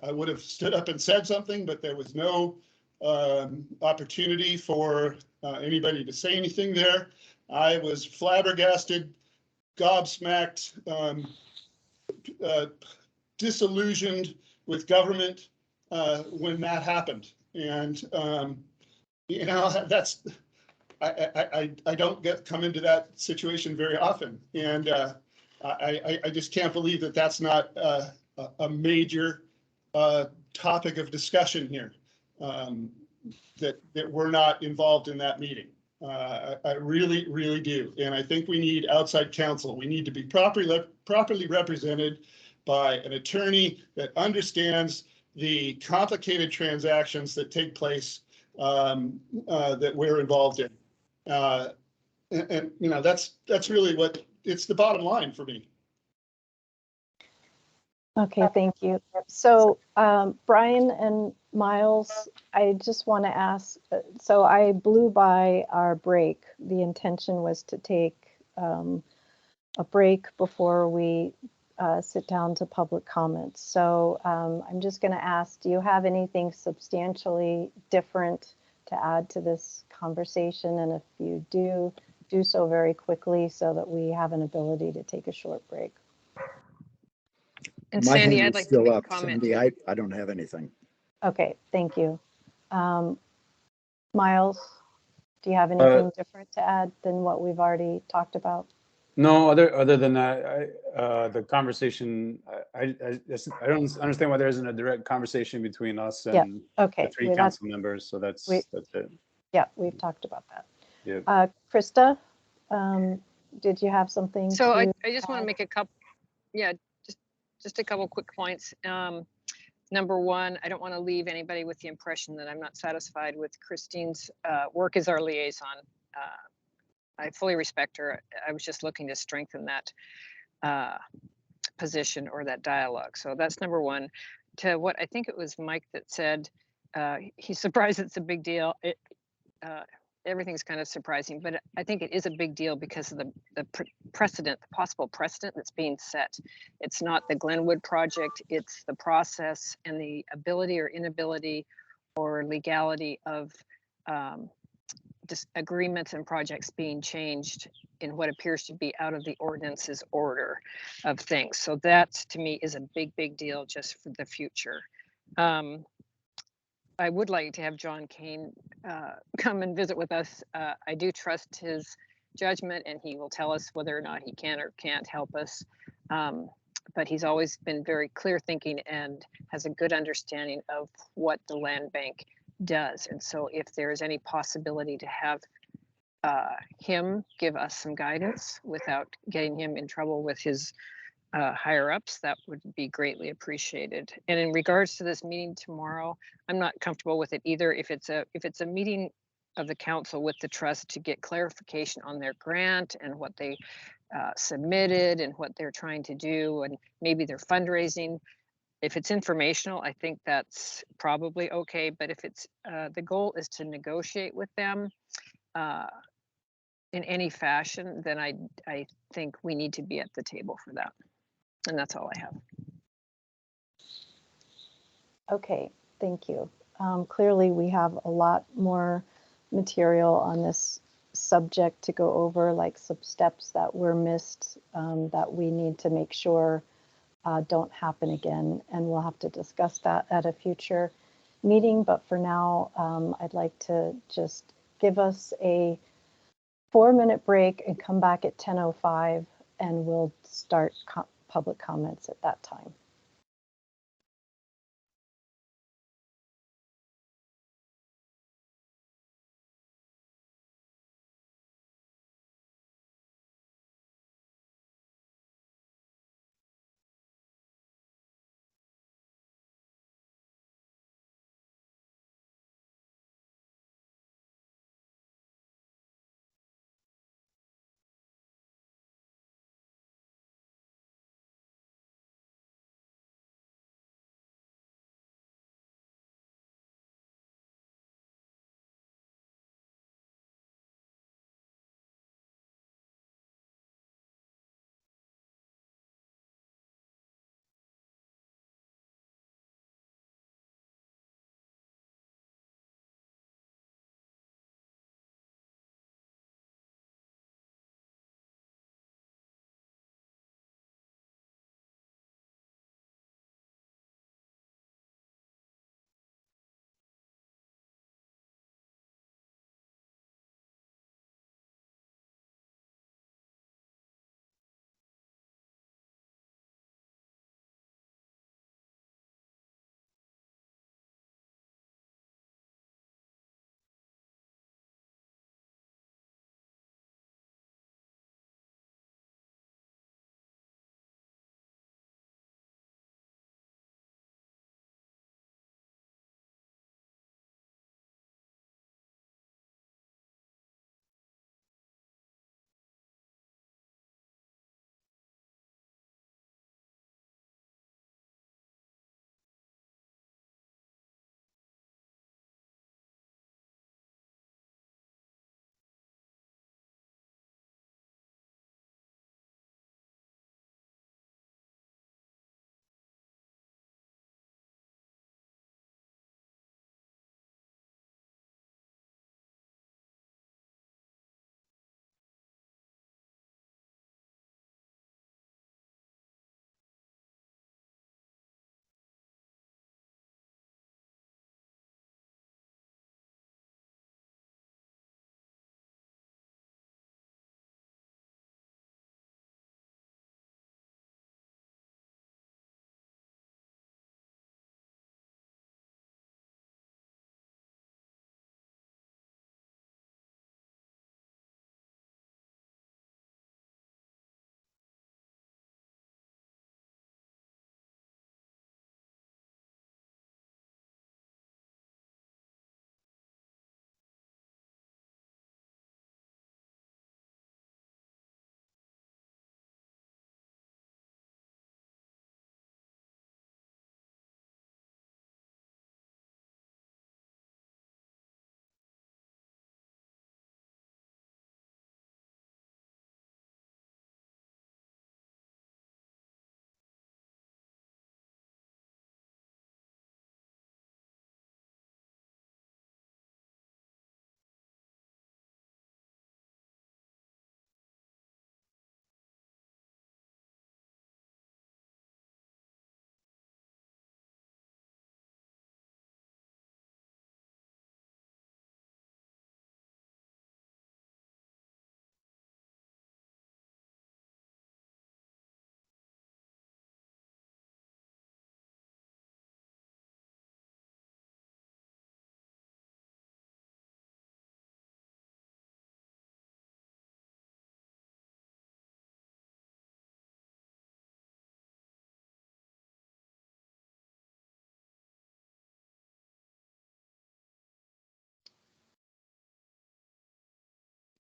I would have stood up and said something, but there was no opportunity for anybody to say anything there. I was flabbergasted, gobsmacked, disillusioned with government when that happened. And, that's, I don't come into that situation very often. And I just can't believe that that's not a major topic of discussion here, that we're not involved in that meeting. I really, really do. And I think we need outside counsel. We need to be properly represented by an attorney that understands the complicated transactions that take place that we're involved in. That's really what it's the bottom line for me. Okay, thank you. So Brian and Miles, I just want to ask, so I blew by our break. The intention was to take a break before we sit down to public comments. So I'm just going to ask, do you have anything substantially different to add to this conversation? And if you do so very quickly so that we have an ability to take a short break. And My Sandy, hand I'd is like to still make a up. comment. Sandy, I don't have anything. Okay, thank you. Miles, do you have anything different to add than what we've already talked about? No, other than that, the conversation, I don't understand why there isn't a direct conversation between us and Okay. the three council members. So that's it. Yeah, we've talked about that. Yeah. Krista, did you have something? So I just want to make a couple, just a couple quick points. Number one, I don't want to leave anybody with the impression that I'm not satisfied with Christine's work as our liaison. I fully respect her. I was just looking to strengthen that position or that dialogue. So that's number one. To what I think it was Mike that said, he's surprised it's a big deal. Everything's kind of surprising, but I think it is a big deal because of the precedent, the possible precedent that's being set. It's not the Glenwood project, it's the process and the ability or inability or legality of agreements and projects being changed in what appears to be out of the ordinance's order of things. So that to me is a big deal just for the future. I would like to have John Kane come and visit with us. I do trust his judgment and he will tell us whether or not he can or can't help us. But he's always been very clear thinking and has a good understanding of what the land bank does. And so if there is any possibility to have him give us some guidance without getting him in trouble with his higher ups, that would be greatly appreciated. And in regards to this meeting tomorrow, I'm not comfortable with it either. If it's a meeting of the council with the trust to get clarification on their grant and what they submitted and what they're trying to do and maybe their fundraising, If it's informational, I think that's probably okay, but if it's, the goal is to negotiate with them in any fashion, then I think we need to be at the table for that. And that's all I have. Okay, thank you. Clearly, we have a lot more material on this subject to go over, like some steps that were missed that we need to make sure don't happen again. And we'll have to discuss that at a future meeting. But for now, I'd like to just give us a 4-minute break and come back at 10:05, and we'll start public comments at that time.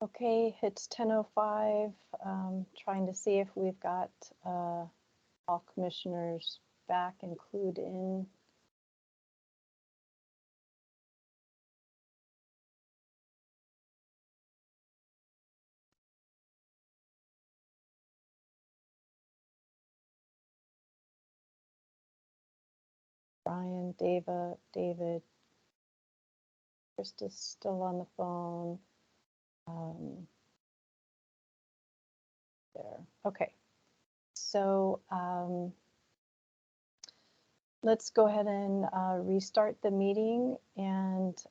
Okay, it's 10:05. Trying to see if we've got all commissioners back, include in. Brian, David, Krista's still on the phone. There, okay. So let's go ahead and restart the meeting and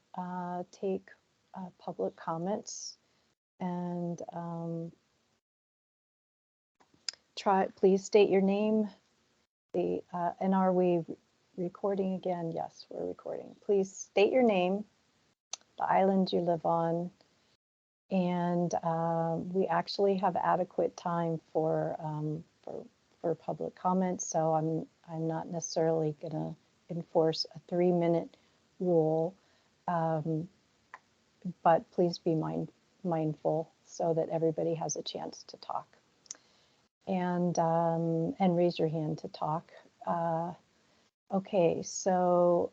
take public comments. And please state your name. And are we recording again? Yes, we're recording. Please state your name, the island you live on, and we actually have adequate time for public comments. So I'm not necessarily going to enforce a 3-minute rule, but please be mindful so that everybody has a chance to talk. And raise your hand to talk. Okay, so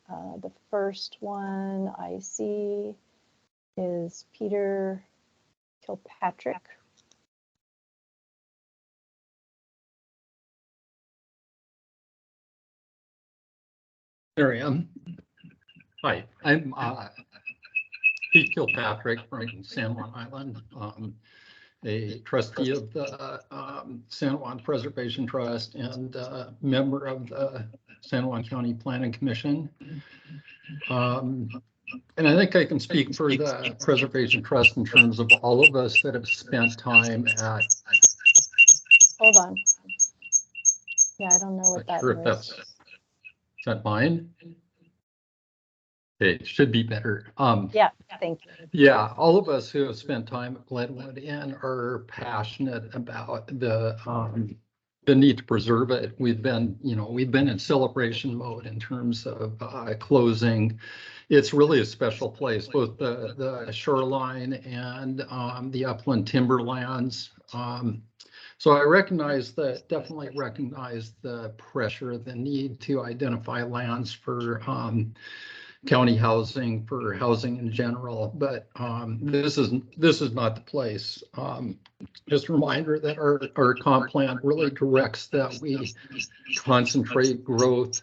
the first one I see is Peter Kilpatrick. There I am. Hi, I'm Pete Kilpatrick from San Juan Island, a trustee of the San Juan Preservation Trust and member of the San Juan County Planning Commission. And I think I can speak for the Preservation Trust in terms of all of us that have spent time at. Hold on. Yeah, I don't know what that is. Is that mine? It should be better. Yeah, thank you. Yeah, all of us who have spent time at Glenwood Inn are passionate about the need to preserve it. We've been in celebration mode in terms of closing. It's really a special place, both the shoreline and the upland timberlands. So I definitely recognize the pressure, the need to identify lands for county housing, for housing in general, but this is not the place. Just a reminder that our comp plan really directs that we concentrate growth.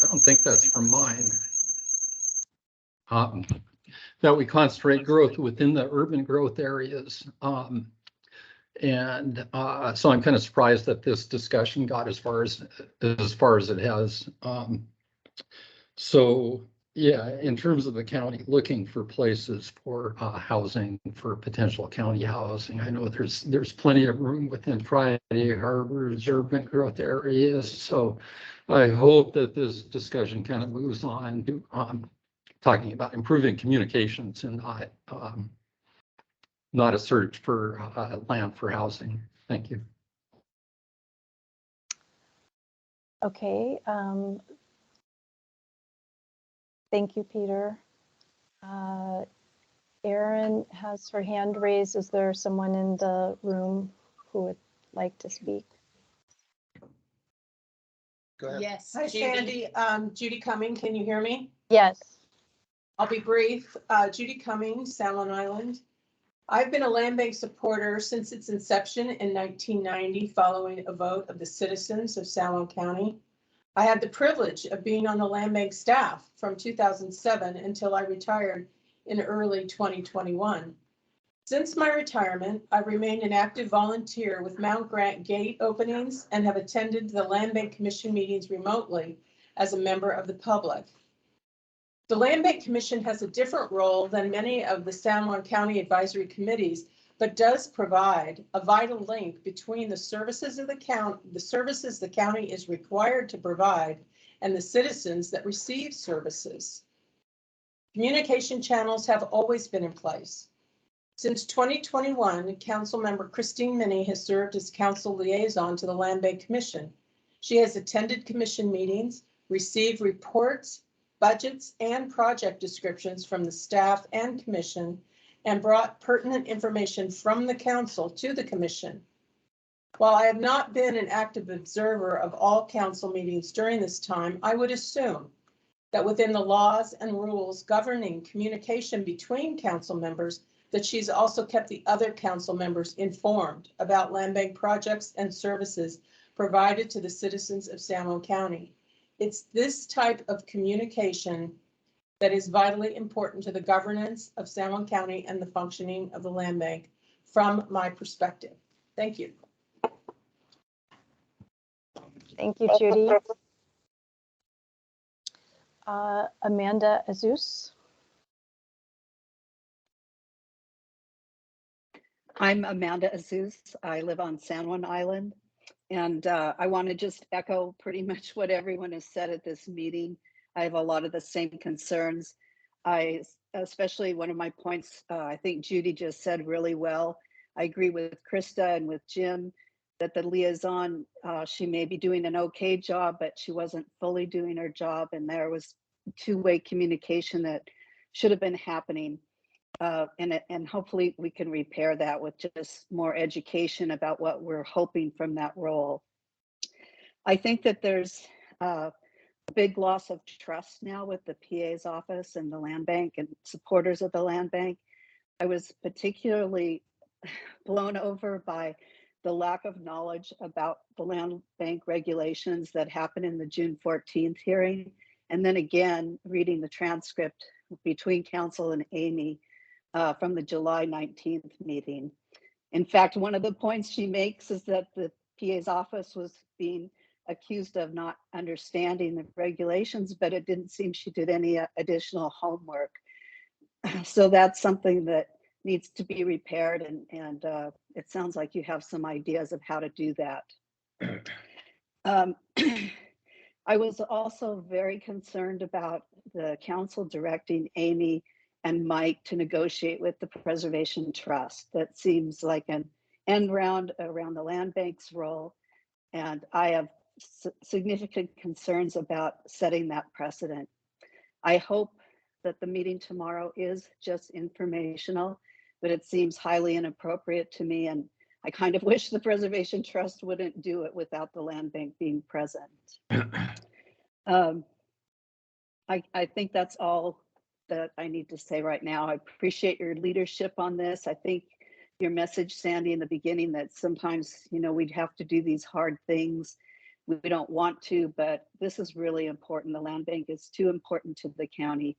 I don't think that's from mine. That we concentrate growth within the urban growth areas. And so I'm kind of surprised that this discussion got as far as it has. So yeah, in terms of the county looking for places for housing, for potential county housing, I know there's plenty of room within Friday Harbor's urban growth areas. So I hope that this discussion kind of moves on to talking about improving communications and not a search for land for housing. Thank you. Okay. Thank you, Peter. Erin has her hand raised. Is there someone in the room who would like to speak? Go ahead. Yes, Hi, Judy. Sandy. Judy Cumming, can you hear me? Yes. I'll be brief. Judy Cumming, San Juan Island. I've been a land bank supporter since its inception in 1990, following a vote of the citizens of San Juan County. I had the privilege of being on the land bank staff from 2007 until I retired in early 2021. Since my retirement, I've remained an active volunteer with Mount Grant gate openings and have attended the Land Bank Commission meetings remotely as a member of the public. The Land Bank Commission has a different role than many of the San Juan County advisory committees, but does provide a vital link between the services of the county is required to provide and the citizens that receive services. Communication channels have always been in place. Since 2021, Council Member Christine Minnie has served as council liaison to the Land Bank Commission. She has attended commission meetings, received reports, budgets, and project descriptions from the staff and commission, and brought pertinent information from the council to the commission. While I have not been an active observer of all council meetings during this time, I would assume that within the laws and rules governing communication between council members, that she's also kept the other council members informed about land bank projects and services provided to the citizens of San Juan County. It's this type of communication that is vitally important to the governance of San Juan County and the functioning of the land bank from my perspective. Thank you. Thank you, Judy. Amanda Azus. I'm Amanda Azus. I live on San Juan Island. And I want to just echo pretty much what everyone has said at this meeting. I have a lot of the same concerns. Especially one of my points, I think Judy just said really well. I agree with Krista and with Jim that the liaison, she may be doing an okay job, but she wasn't fully doing her job. And there was two-way communication that should have been happening. And hopefully we can repair that with just more education about what we're hoping from that role. I think that there's a big loss of trust now with the PA's office and the land bank and supporters of the land bank. I was particularly blown over by the lack of knowledge about the land bank regulations that happened in the June 14th hearing. And then again, reading the transcript between council and Amy from the July 19th meeting. In fact, one of the points she makes is that the PA's office was being accused of not understanding the regulations, but it didn't seem she did any additional homework. So that's something that needs to be repaired, and it sounds like you have some ideas of how to do that. I was also very concerned about the council directing Amy and Mike to negotiate with the Preservation Trust. That seems like an end round around the land bank's role, and I have significant concerns about setting that precedent. I hope that the meeting tomorrow is just informational, but it seems highly inappropriate to me, and I kind of wish the Preservation Trust wouldn't do it without the land bank being present. I think that's all that I need to say right now. I appreciate your leadership on this. I think your message, Sandy, in the beginning, that sometimes, you know, we'd have to do these hard things. We don't want to, but this is really important. The land bank is too important to the county.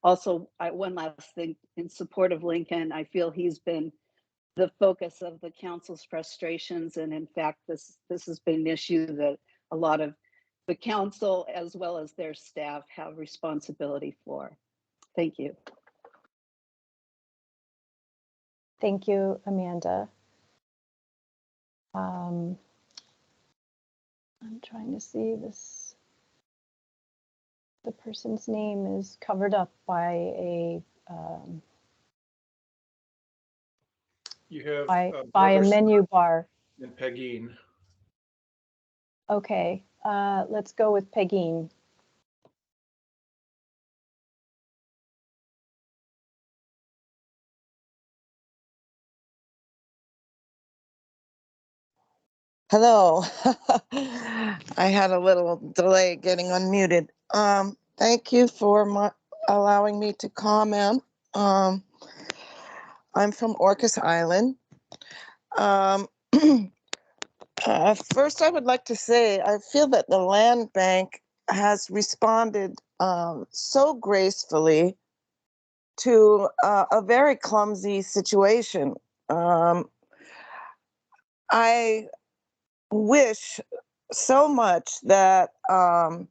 Also, one last thing, in support of Lincoln, I feel he's been the focus of the council's frustrations. And in fact, this has been an issue that a lot of the council, as well as their staff, have responsibility for. Thank you. Thank you, Amanda. I'm trying to see this. The person's name is covered up by a You have by a Barbara menu bar. and Pegeen. Okay, let's go with Pegeen. Hello. I had a little delay getting unmuted. Thank you for allowing me to comment. I'm from Orcas Island. First, I would like to say I feel that the land bank has responded so gracefully to a very clumsy situation. I wish so much that the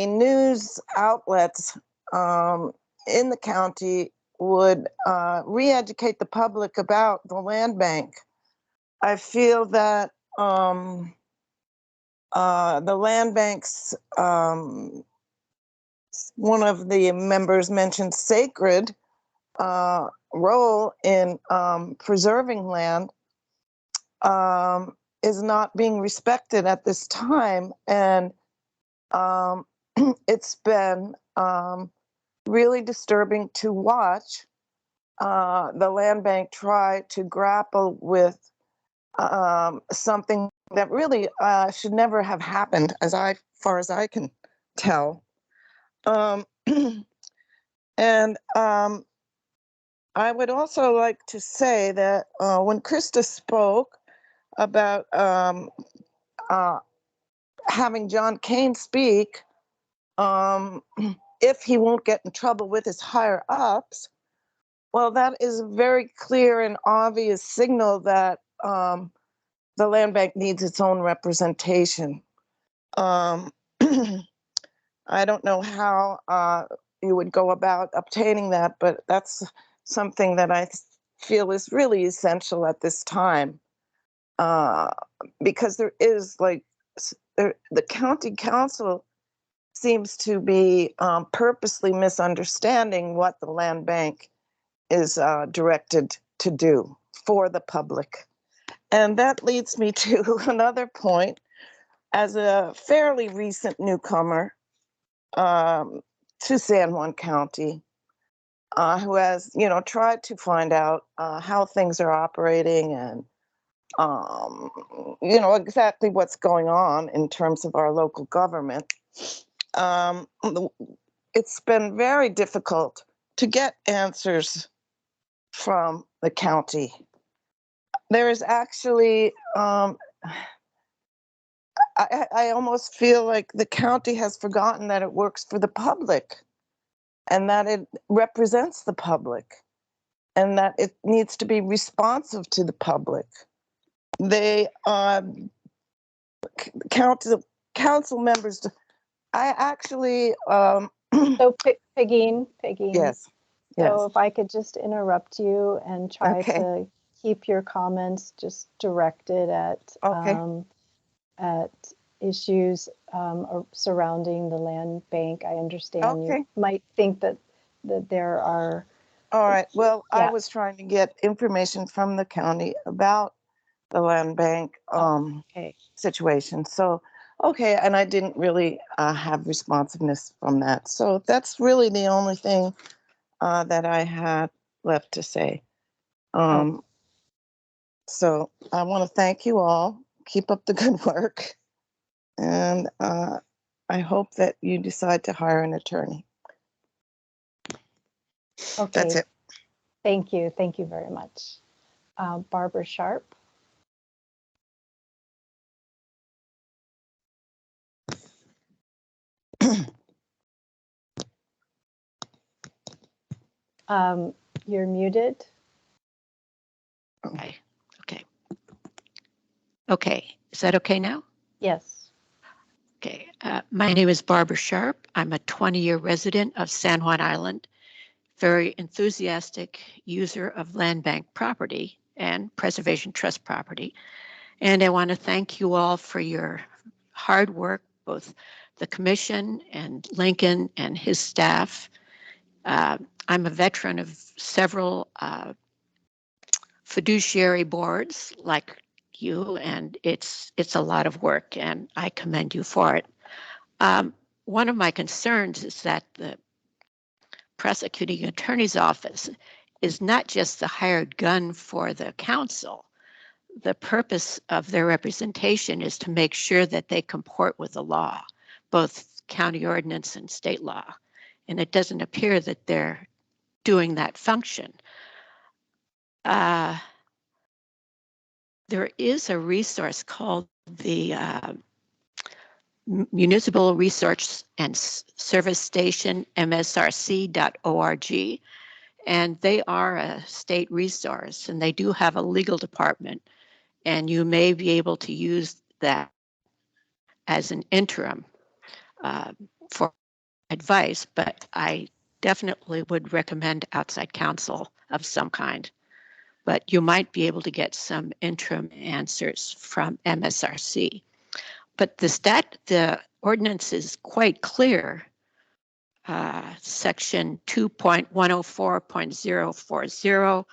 news outlets in the county would re-educate the public about the land bank. I feel that the land bank's, one of the members mentioned sacred role in preserving land is not being respected at this time. And it's been really disturbing to watch the land bank try to grapple with something that really should never have happened, far as I can tell. And I would also like to say that when Krista spoke about having John Kane speak, if he won't get in trouble with his higher ups, well, that is a very clear and obvious signal that the land bank needs its own representation. I don't know how you would go about obtaining that, but that's something that I feel is really essential at this time, because there is the county council seems to be purposely misunderstanding what the land bank is directed to do for the public. And that leads me to another point. As a fairly recent newcomer to San Juan County, who has, tried to find out how things are operating and, exactly what's going on in terms of our local government, it's been very difficult to get answers from the county. There is actually, I almost feel like the county has forgotten that it works for the public and that it represents the public and that it needs to be responsive to the public. They, council members, I actually. So Peggy. Yes. So if I could just interrupt you and try to keep your comments just directed at issues surrounding the land bank. I understand you might think that there are. All right. Well, I was trying to get information from the county about the land bank situation. So, and I didn't really have responsiveness from that. So that's really the only thing that I had left to say. So I want to thank you all. Keep up the good work. And I hope that you decide to hire an attorney. Okay. That's it. Thank you. Thank you very much. Barbara Sharp. You're muted. Okay. Is that okay now? Yes. Okay. My name is Barbara Sharp. I'm a 20-year resident of San Juan Island, very enthusiastic user of land bank property and preservation trust property. And I want to thank you all for your hard work, both the commission and Lincoln and his staff. I'm a veteran of several fiduciary boards like you, and it's a lot of work, and I commend you for it. One of my concerns is that the prosecuting attorney's office is not just the hired gun for the council. The purpose of their representation is to make sure that they comport with the law, both county ordinance and state law. And it doesn't appear that they're doing that function. There is a resource called the Municipal Resource and Service Station, msrc.org, and they are a state resource, and they do have a legal department, and you may be able to use that as an interim for advice, but I definitely would recommend outside counsel of some kind. But you might be able to get some interim answers from MSRC. But the ordinance is quite clear. Section 2.104.040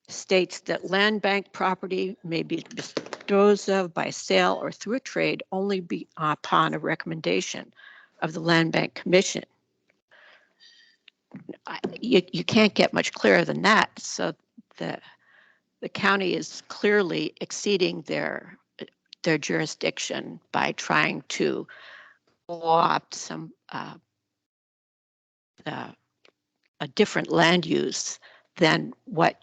states that land bank property may be disposed of by sale or through a trade only upon a recommendation of the Land Bank Commission. you can't get much clearer than that. So the county is clearly exceeding their jurisdiction by trying to co-opt some a different land use than what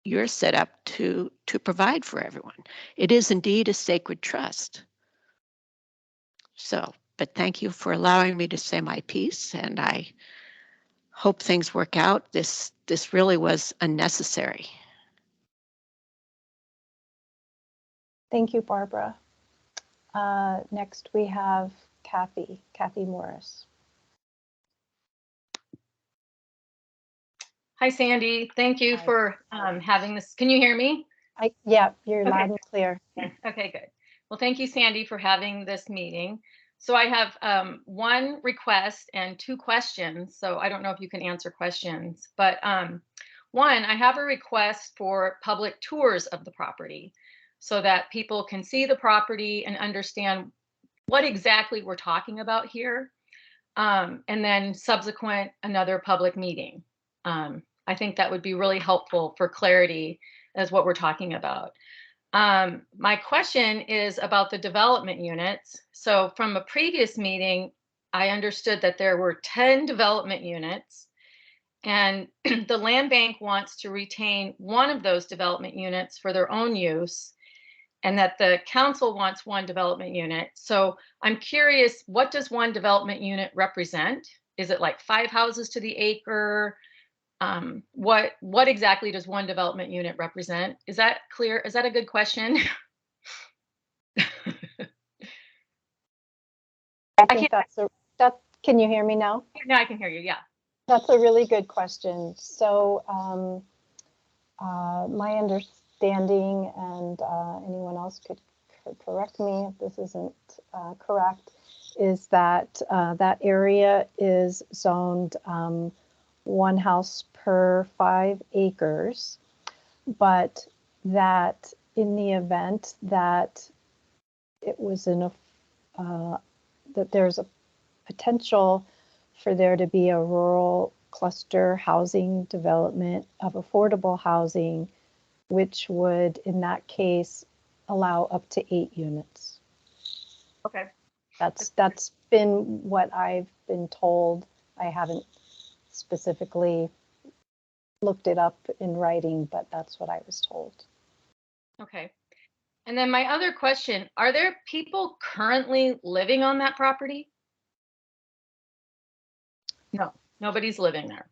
you're set up to provide for everyone. It is indeed a sacred trust. So, but thank you for allowing me to say my piece, and I hope things work out. This really was unnecessary. Thank you, Barbara. Next, we have Kathy Morris. Hi, Sandy. Thank you for having this. Can you hear me? Yeah, you're Okay. loud and clear. Okay, good. Well, thank you, Sandy, for having this meeting. So I have one request and 2 questions. So I don't know if you can answer questions, but one, I have a request for public tours of the property so that people can see the property and understand what exactly we're talking about here. And then subsequent, another public meeting. I think that would be really helpful for clarity as what we're talking about. My question is about the development units. So from a previous meeting, I understood that there were 10 development units, and the land bank wants to retain one of those development units for their own use, and that the council wants 1 development unit. So I'm curious, what does 1 development unit represent? Is it like 5 houses to the acre? What exactly does 1 development unit represent? Is that clear? Is that a good question? I think can you hear me now? No, I can hear you. Yeah. That's a really good question. So my understanding, and anyone else could correct me if this isn't correct, is that that area is zoned 1 house per 5 acres, but that in the event that it was that there's a potential for there to be a rural cluster housing development of affordable housing, which would, in that case, allow up to 8 units. Okay. That's been what I've been told. I haven't specifically looked it up in writing, but that's what I was told. Okay. And then my other question, are there people currently living on that property? No, nobody's living there.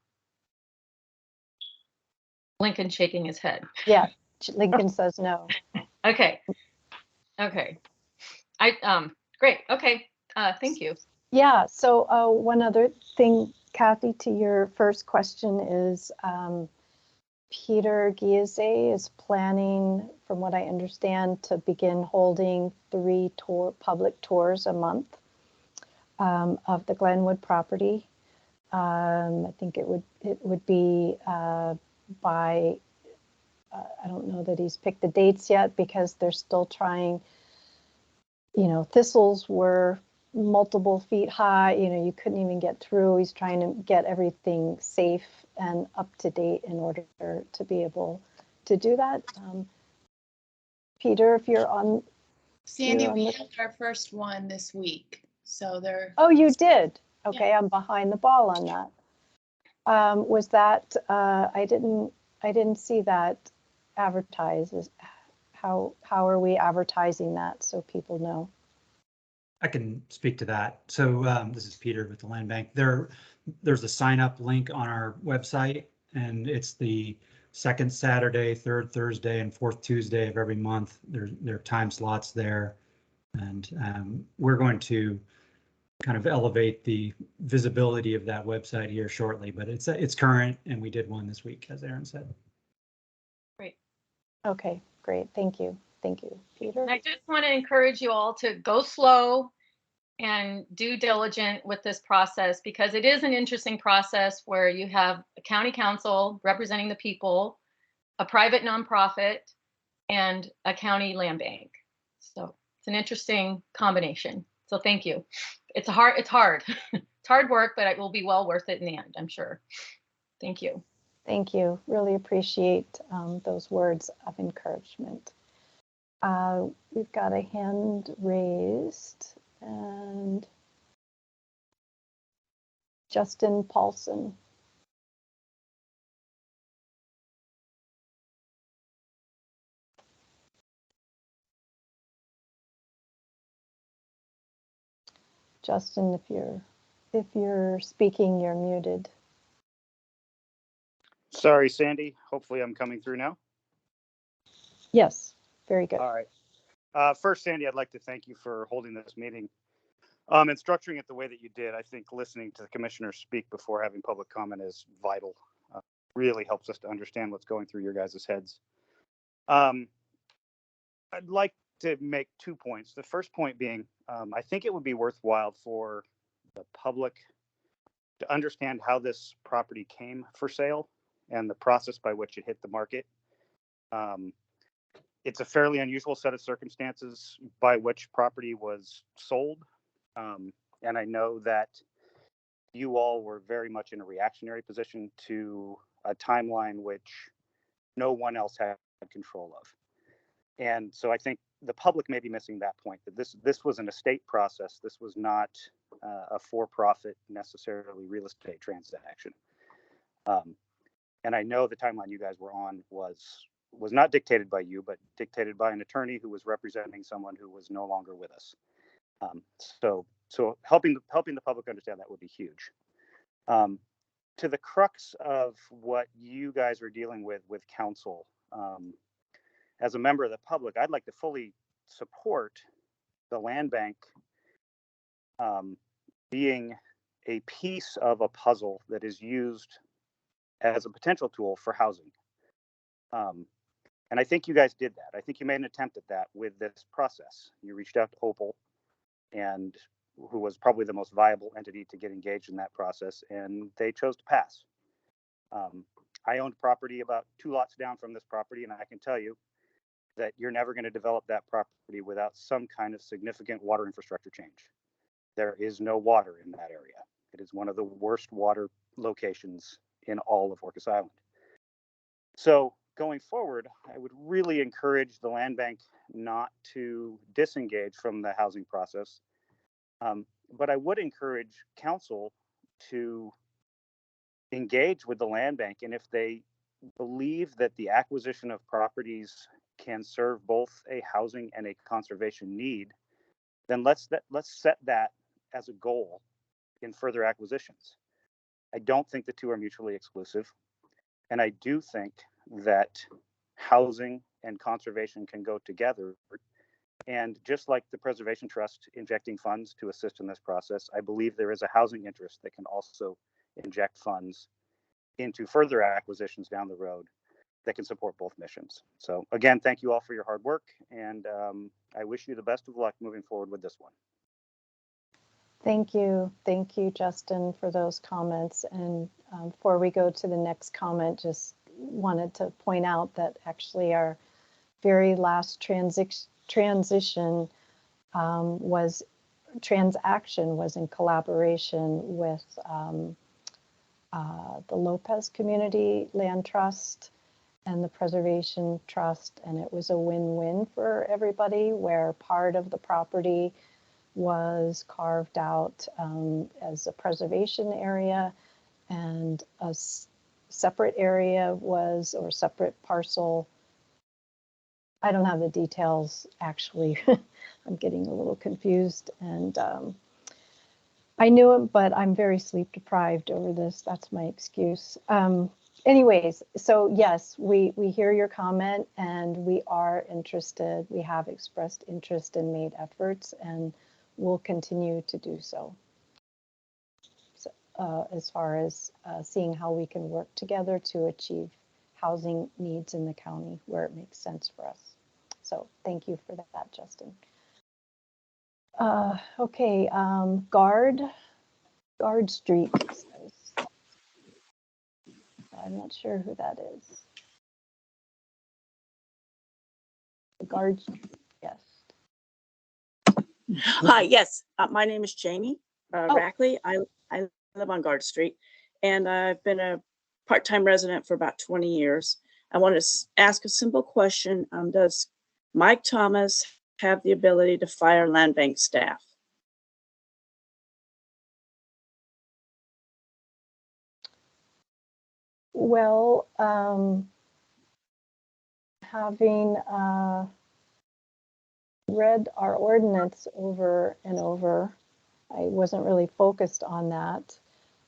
Lincoln shaking his head. Yeah, Lincoln says no. Okay. Okay. Great. Okay. Thank you. Yeah, so one other thing, Kathy, to your first question is Peter Giese is planning, from what I understand, to begin holding 3 public tours a month of the Glenwood property. I think it would be by, I don't know that he's picked the dates yet because they're still trying, thistles were multiple feet high, you couldn't even get through. He's trying to get everything safe and up to date in order to be able to do that. Peter, if you're on. Sandy, we had our first one this week, so they're. Oh, you did? Okay, yeah. I'm behind the ball on that. Was that, I didn't see that advertised. How are we advertising that so people know? I can speak to that. So this is Peter with the Land Bank. There's a sign up link on our website, and it's the 2nd Saturday, 3rd Thursday, and 4th Tuesday of every month. There are time slots there, and we're going to kind of elevate the visibility of that website here shortly. But it's current, and we did one this week, as Aaron said. Great. Okay, great. Thank you. Thank you, Peter. And I just want to encourage you all to go slow and do diligent with this process, because it is an interesting process where you have a county council representing the people, a private nonprofit, and a county land bank. So it's an interesting combination. So thank you. It's hard. It's hard work, but it will be well worth it in the end, I'm sure. Thank you. Thank you. Really appreciate those words of encouragement. We've got a hand raised, and Justin Paulson. Justin, if you're speaking, you're muted. Sorry, Sandy. Hopefully I'm coming through now. Yes, very good. All right. First, Sandy, I'd like to thank you for holding this meeting and structuring it the way that you did. I think listening to the commissioners speak before having public comment is vital. Really helps us to understand what's going through your guys' heads. I'd like to make 2 points. The first point being, I think it would be worthwhile for the public to understand how this property came for sale and the process by which it hit the market. It's a fairly unusual set of circumstances by which property was sold. And I know that you all were very much in a reactionary position to a timeline which no one else had control of. And so I think the public may be missing that point, that this was an estate process. This was not a for-profit, necessarily real estate transaction. And I know the timeline you guys were on was not dictated by you, but dictated by an attorney who was representing someone who was no longer with us. So helping the public understand that would be huge. To the crux of what you guys are dealing with council, as a member of the public, I'd like to fully support the land bank being a piece of a puzzle that is used as a potential tool for housing. And I think you guys did that. I think you made an attempt at that with this process. You reached out to Opal, and who was probably the most viable entity to get engaged in that process, and they chose to pass. I owned property about 2 lots down from this property, and I can tell you that you're never going to develop that property without some kind of significant water infrastructure change. There is no water in that area. It is one of the worst water locations in all of Orcas Island. So going forward, I would really encourage the land bank not to disengage from the housing process. But I would encourage council to engage with the land bank. And if they believe that the acquisition of properties can serve both a housing and a conservation need, then let's set that as a goal in further acquisitions. I don't think the two are mutually exclusive. And I do think that housing and conservation can go together. And just like the Preservation Trust injecting funds to assist in this process, I believe there is a housing interest that can also inject funds into further acquisitions down the road that can support both missions. So again, thank you all for your hard work, and I wish you the best of luck moving forward with this one. Thank you, Justin, for those comments. And before we go to the next comment, just wanted to point out that actually our very last transaction was in collaboration with the Lopez Community Land Trust and the Preservation Trust, and it was a win-win for everybody, where part of the property was carved out as a preservation area, and a separate area was, or separate parcel. I don't have the details, actually. I'm getting a little confused, and I knew it, but I'm very sleep deprived over this. That's my excuse. Anyways, so yes, we hear your comment, and we are interested. We have expressed interest and made efforts, and we'll continue to do so. As far as seeing how we can work together to achieve housing needs in the county where it makes sense for us. So thank you for that, Justin. Okay, Guard Street. I'm not sure who that is. Guard Street, yes. Hi, yes, my name is Jamie Rackley. I I live on Guard Street, and I've been a part-time resident for about 20 years. I want to ask a simple question. Does Mike Thomas have the ability to fire land bank staff? Well, having read our ordinance over and over, I wasn't really focused on that,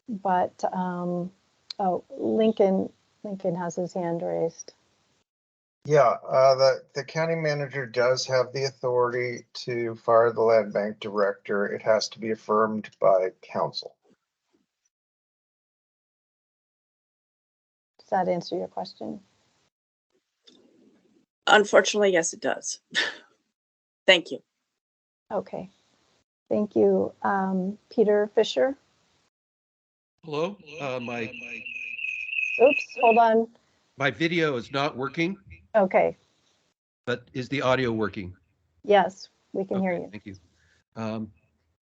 but oh, Lincoln has his hand raised. Yeah, the county manager does have the authority to fire the land bank director. It has to be affirmed by council. Does that answer your question? Unfortunately, yes, it does. Thank you. Okay, thank you. Peter Fisher? Hello, Oops, hold on. my video is not working, Okay, but is the audio working? yes, we can hear you. Thank you.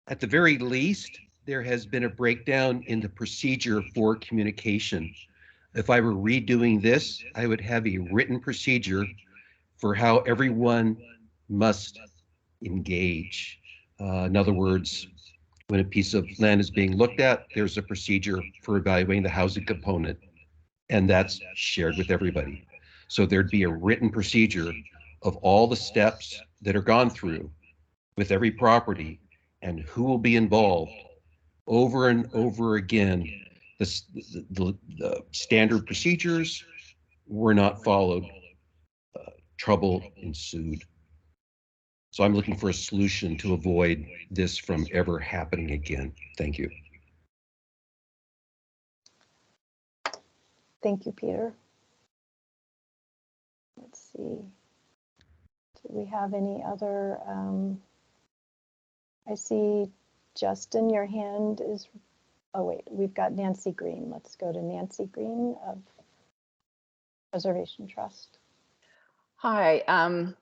At the very least, there has been a breakdown in the procedure for communication. If I were redoing this, I would have a written procedure for how everyone must engage. In other words, when a piece of land is being looked at, there's a procedure for evaluating the housing component, and that's shared with everybody. So there'd be a written procedure of all the steps that are gone through with every property and who will be involved over and over again. The standard procedures were not followed. Trouble ensued. So I'm looking for a solution to avoid this from ever happening again. Thank you. Thank you, Peter. Let's see. Do we have any other? I see, Justin, your hand is, oh wait, we've got Nancy Green. Let's go to Nancy Green of Preservation Trust. Hi,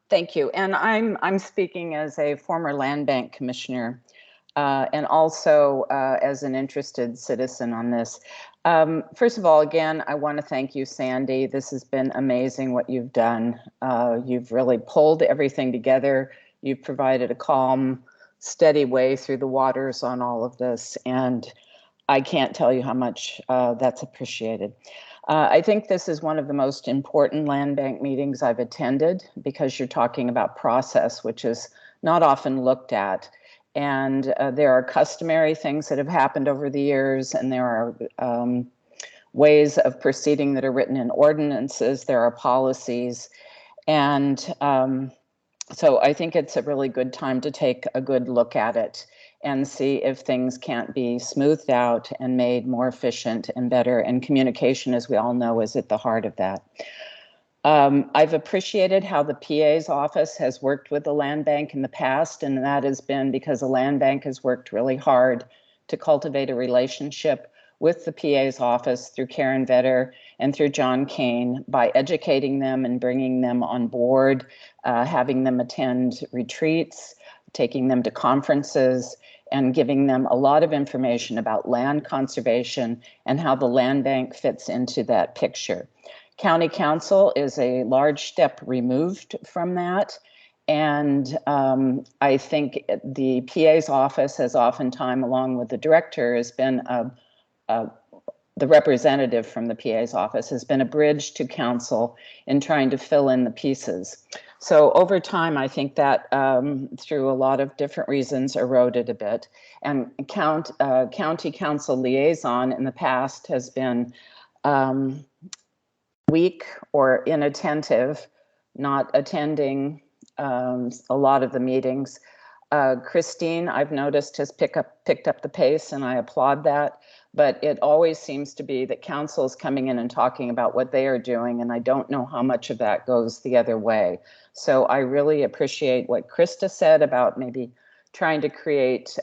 thank you. And I'm speaking as a former land bank commissioner and also as an interested citizen on this. First of all, again, I want to thank you, Sandy. This has been amazing what you've done. You've really pulled everything together. You've provided a calm, steady way through the waters on all of this. And I can't tell you how much that's appreciated. I think this is one of the most important land bank meetings I've attended because you're talking about process, which is not often looked at. And there are customary things that have happened over the years, and there are ways of proceeding that are written in ordinances. There are policies. And so I think it's a really good time to take a good look at it and see if things can't be smoothed out and made more efficient and better. And communication, as we all know, is at the heart of that. I've appreciated how the PA's office has worked with the land bank in the past, and that has been because the land bank has worked really hard to cultivate a relationship with the PA's office through Karen Vetter and through John Kane by educating them and bringing them on board, having them attend retreats, taking them to conferences, and giving them a lot of information about land conservation and how the land bank fits into that picture. County Council is a large step removed from that. And I think the PA's office has oftentimes, along with the director, has been the representative from the PA's office has been a bridge to council in trying to fill in the pieces. So over time, I think that through a lot of different reasons eroded a bit. And county council liaison in the past has been weak or inattentive, not attending a lot of the meetings. Christine, I've noticed, has picked up the pace, and I applaud that. But it always seems to be that council is coming in and talking about what they are doing, and I don't know how much of that goes the other way. So I really appreciate what Krista said about maybe trying to create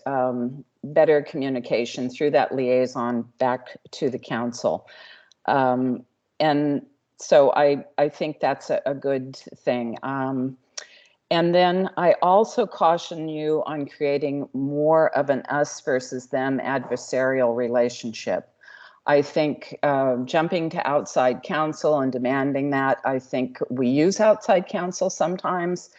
better communication through that liaison back to the council. And so I think that's a good thing. And then I also caution you on creating more of an us versus them adversarial relationship. I think jumping to outside counsel and demanding that, I think we use outside counsel sometimes,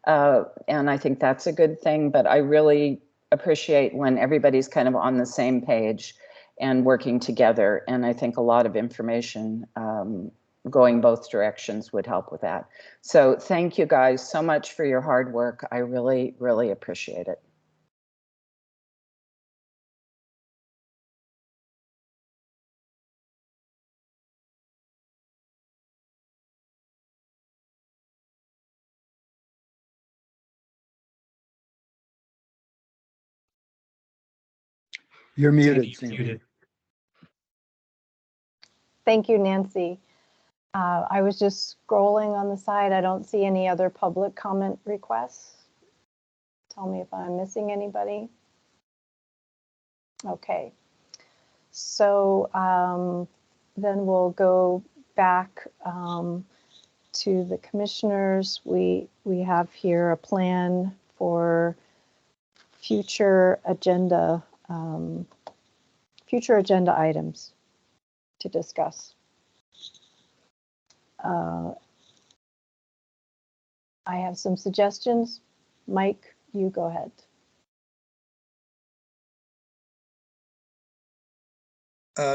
and I think that's a good thing, but I really appreciate when everybody's kind of on the same page and working together. And I think a lot of information going both directions would help with that. So thank you guys so much for your hard work. I really, really appreciate it. You're muted, Sandy. Thank you, Nancy. I was just scrolling on the side. I don't see any other public comment requests. Tell me if I'm missing anybody. Okay. So then we'll go back to the commissioners. We have here a plan for future agenda items to discuss. I have some suggestions. Mike, you go ahead.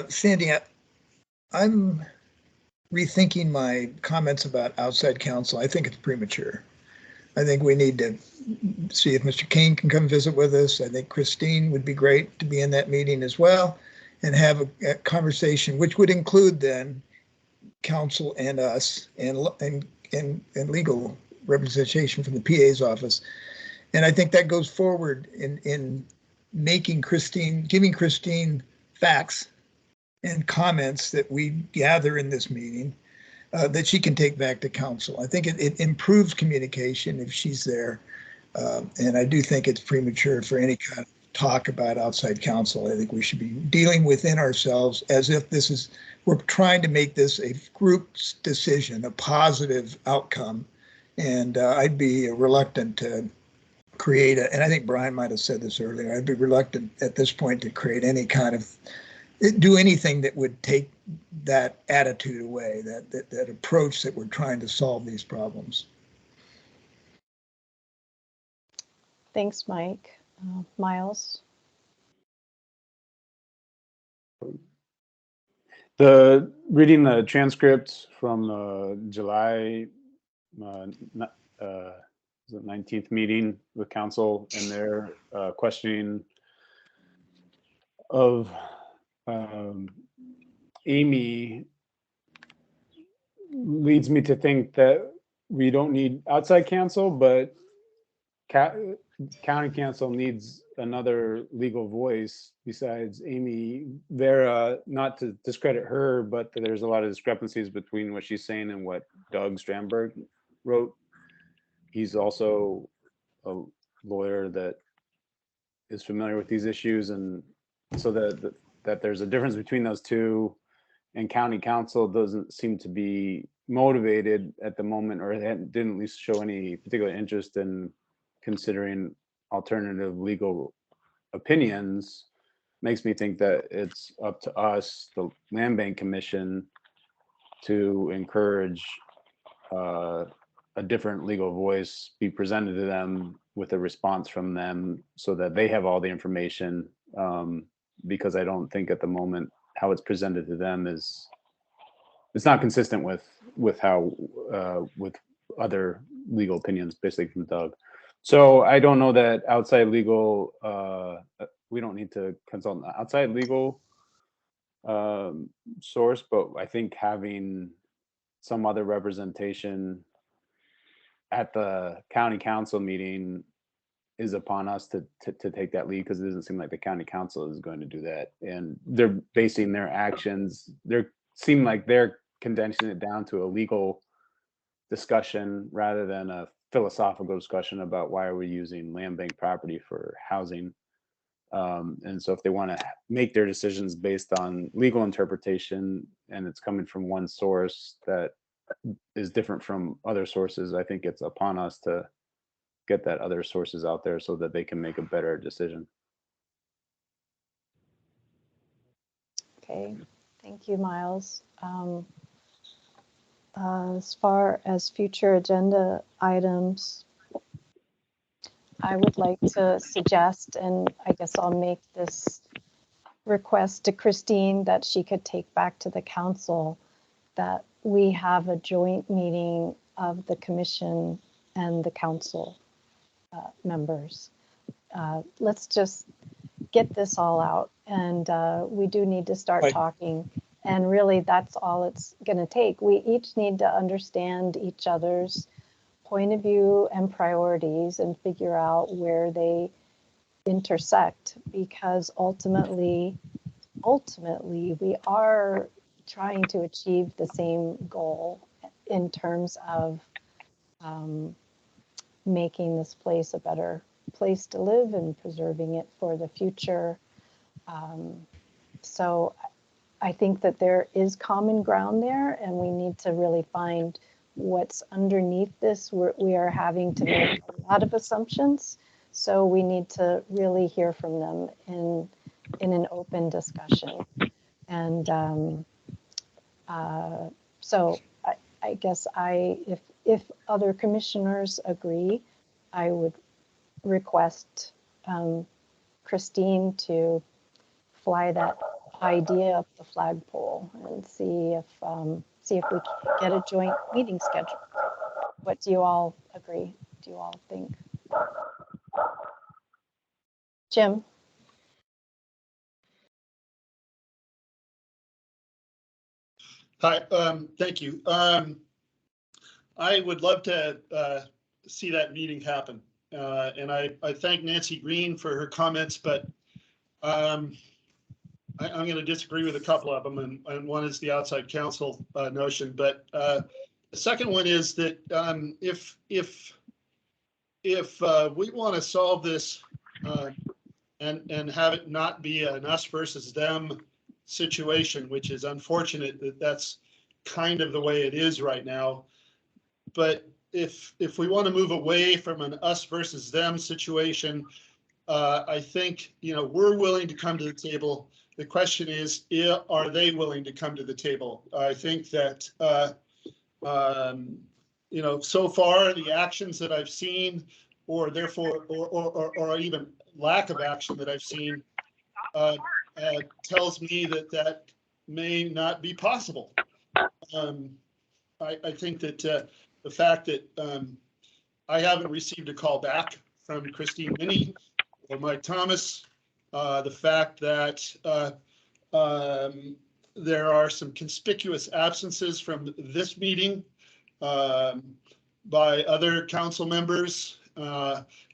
Sandy, I'm rethinking my comments about outside counsel. I think it's premature. I think we need to see if Mr. King can come visit with us. I think Christine would be great to be in that meeting as well and have a conversation, which would include then counsel and us and legal representation from the PA's office. And I think that goes forward in giving Christine facts and comments that we gather in this meeting that she can take back to council. I think it improves communication if she's there. And I do think it's premature for any kind of talk about outside counsel. I think we should be dealing within ourselves as if we're trying to make this a group decision, a positive outcome. And I'd be reluctant to create and I think Brian might have said this earlier, I'd be reluctant at this point to create any kind of, do anything that would take that attitude away, that approach that we're trying to solve these problems. Thanks, Mike. Miles? Reading the transcript from July 19th meeting with council and their questioning of Amy leads me to think that we don't need outside counsel, but county council needs another legal voice besides Amy Vera, not to discredit her, but there's a lot of discrepancies between what she's saying and what Doug Strandberg wrote. He's also a lawyer that is familiar with these issues, and so that there's a difference between those two, and county council doesn't seem to be motivated at the moment, or didn't at least show any particular interest in considering alternative legal opinions. Makes me think that it's up to us, the Land Bank Commission, to encourage a different legal voice be presented to them with a response from them so that they have all the information, because I don't think at the moment how it's presented to them it's not consistent with how with other legal opinions, basically from Doug. So I don't know that outside legal, we don't need to consult an outside legal source, but I think having some other representation at the county council meeting is upon us to take that lead, because it doesn't seem like the county council is going to do that. And they're basing their actions, seem like they're condensing it down to a legal discussion rather than a philosophical discussion about why are we using land bank property for housing. And so if they want to make their decisions based on legal interpretation and it's coming from one source that is different from other sources, I think it's upon us to get that other sources out there so that they can make a better decision. Okay, thank you, Miles. As far as future agenda items, I would like to suggest, and I guess I'll make this request to Christine, that she could take back to the council, that we have a joint meeting of the commission and the council members. Let's just get this all out, and we do need to start Right. talking. And really, that's all it's going to take. We each need to understand each other's point of view and priorities and figure out where they intersect, because ultimately we are trying to achieve the same goal in terms of making this place a better place to live and preserving it for the future. So I think that there is common ground there, and we need to really find what's underneath this. We are having to make a lot of assumptions, so we need to really hear from them in an open discussion. And so I guess if other commissioners agree, I would request Christine to fly that idea up the flagpole and see if we can get a joint meeting scheduled. What do you all agree? Do you all think? Jim? Hi, thank you. I would love to see that meeting happen. And I thank Nancy Green for her comments, but I'm going to disagree with a couple of them, and one is the outside counsel notion. But the second one is that if we want to solve this and have it not be an us versus them situation, which is unfortunate that that's kind of the way it is right now. But if we want to move away from an us versus them situation, I think, we're willing to come to the table. The question is, are they willing to come to the table? I think that, so far the actions that I've seen, or therefore, or even lack of action that I've seen, tells me that may not be possible. I think that the fact that I haven't received a call back from Christine Minnie or Mike Thomas, the fact that there are some conspicuous absences from this meeting by other council members,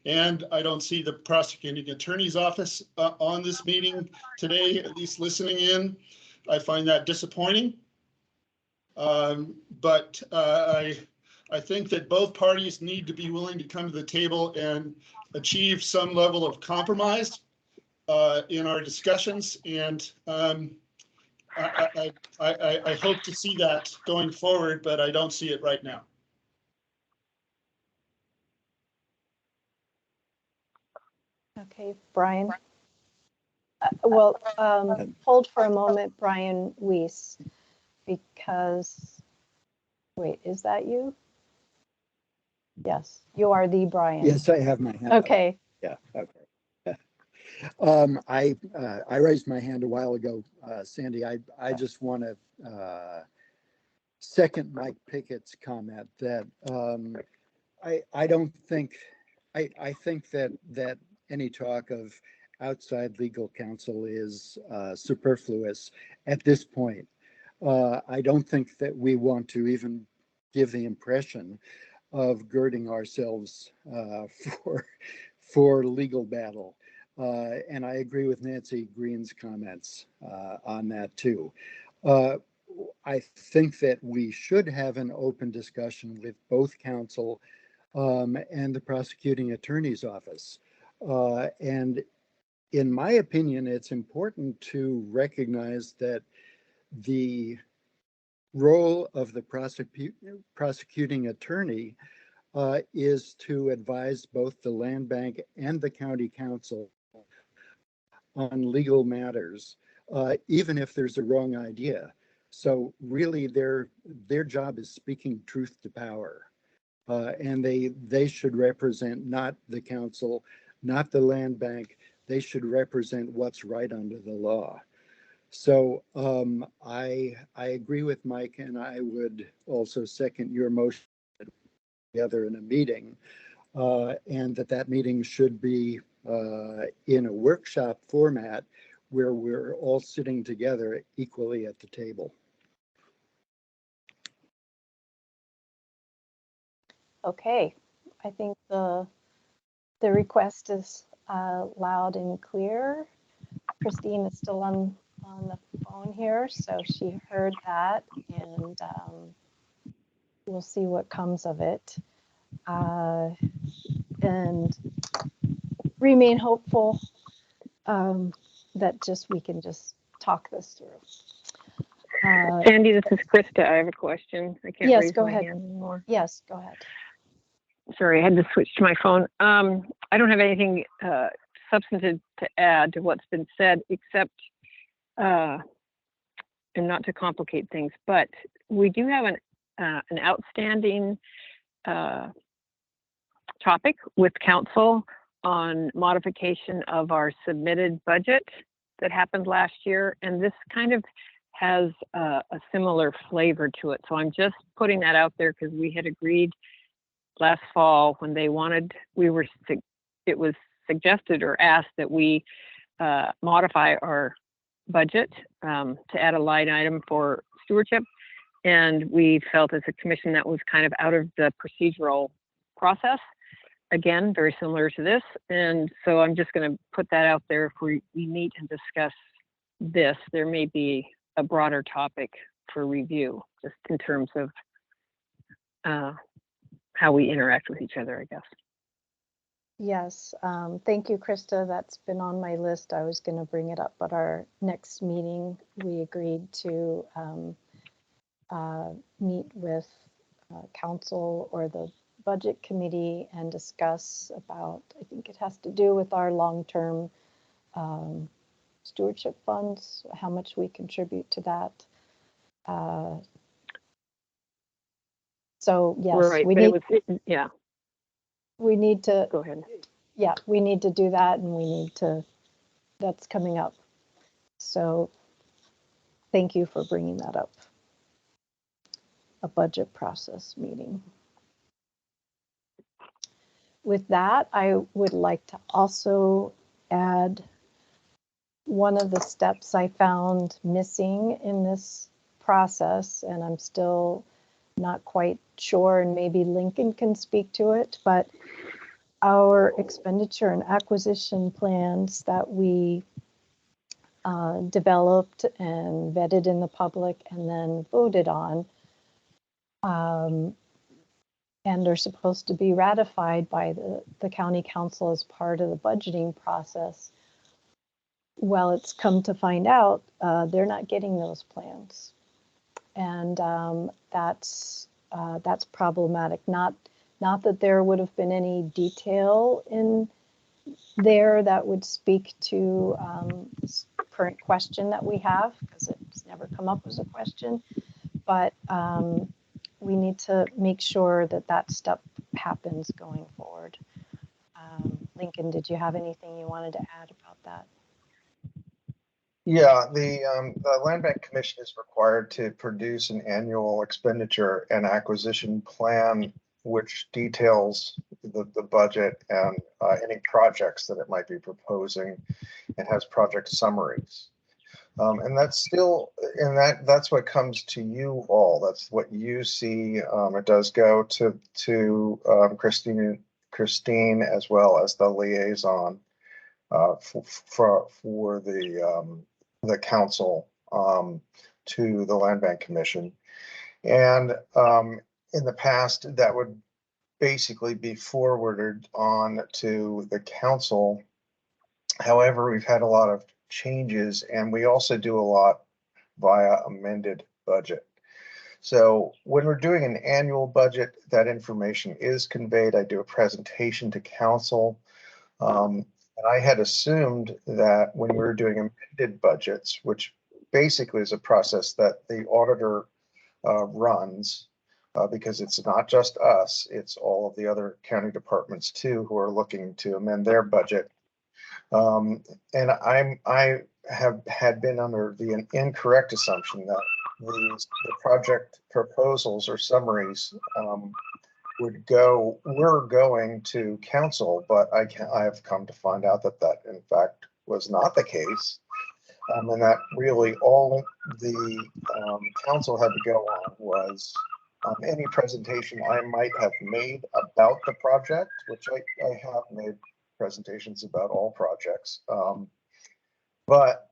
and I don't see the prosecuting attorney's office on this meeting today, at least listening in. I find that disappointing. But I think that both parties need to be willing to come to the table and achieve some level of compromise in our discussions. And I hope to see that going forward, but I don't see it right now. Okay, Brian. Hold for a moment, Brian Weiss, because, wait, is that you? Yes, you are the Brian. Yes, I have my hand up. Okay. Yeah, okay. I raised my hand a while ago, Sandy. I just want to second Mike Pickett's comment that I don't think, I think that any talk of outside legal counsel is superfluous at this point. I don't think that we want to even give the impression of girding ourselves for legal battle. And I agree with Nancy Green's comments on that too. I think that we should have an open discussion with both counsel and the prosecuting attorney's office. And in my opinion, it's important to recognize that the role of the prosecuting attorney is to advise both the land bank and the county council on legal matters, even if there's a wrong idea. So really their job is speaking truth to power. And they should represent not the council, not the land bank. They should represent what's right under the law. So I agree with Mike, and I would also second your motion together in a meeting, and that meeting should be in a workshop format where we're all sitting together equally at the table. Okay, I think the request is loud and clear. Christine is still on the phone here, so she heard that, and we'll see what comes of it. And remain hopeful that we can just talk this through. Sandy, this is Krista. I have a question. I can't Yes, raise go my ahead. hand anymore. Yes, go ahead. Sorry, I had to switch to my phone. I don't have anything substantive to add to what's been said, except, and not to complicate things, but we do have an outstanding topic with council on modification of our submitted budget that happened last year, and this kind of has a similar flavor to it. So I'm just putting that out there because we had agreed last fall when they wanted, it was suggested or asked that we modify our budget to add a line item for stewardship. And we felt as a commission that was kind of out of the procedural process. Again, very similar to this. And so I'm just going to put that out there. If we meet and discuss this, there may be a broader topic for review, just in terms of how we interact with each other, I guess. Yes, thank you, Krista. That's been on my list. I was going to bring it up, but our next meeting, we agreed to meet with council or the budget committee and discuss about, I think it has to do with our long-term stewardship funds, how much we contribute to that. So yes, right, we but need, yeah. We need to go ahead. Yeah, we need to do that, and we need to. That's coming up. So thank you for bringing that up. A budget process meeting. With that, I would like to also add one of the steps I found missing in this process, and I'm still not quite sure, and maybe Lincoln can speak to it, but our expenditure and acquisition plans that we developed and vetted in the public and then voted on, and are supposed to be ratified by the county council as part of the budgeting process. Well, it's come to find out they're not getting those plans, and that's problematic. Not that there would have been any detail in there that would speak to this current question that we have, because it's never come up as a question, but we need to make sure that that step happens going forward. Lincoln, did you have anything you wanted to add about that? Yeah, the Land Bank Commission is required to produce an annual expenditure and acquisition plan, which details the budget and any projects that it might be proposing, and has project summaries. And that's still, and that's what comes to you all. That's what you see. It does go to Christine as well as the liaison for the council to the Land Bank Commission. And in the past, that would basically be forwarded on to the council. However, we've had a lot of changes, and we also do a lot via amended budget. So when we're doing an annual budget, that information is conveyed. I do a presentation to council. And I had assumed that when we were doing amended budgets, which basically is a process that the auditor runs, because it's not just us, it's all of the other county departments too who are looking to amend their budget. And I have had been under the incorrect assumption that the project proposals or summaries we're going to council, but I've come to find out that in fact was not the case. And that really all the council had to go on was any presentation I might have made about the project, which I have made presentations about all projects. But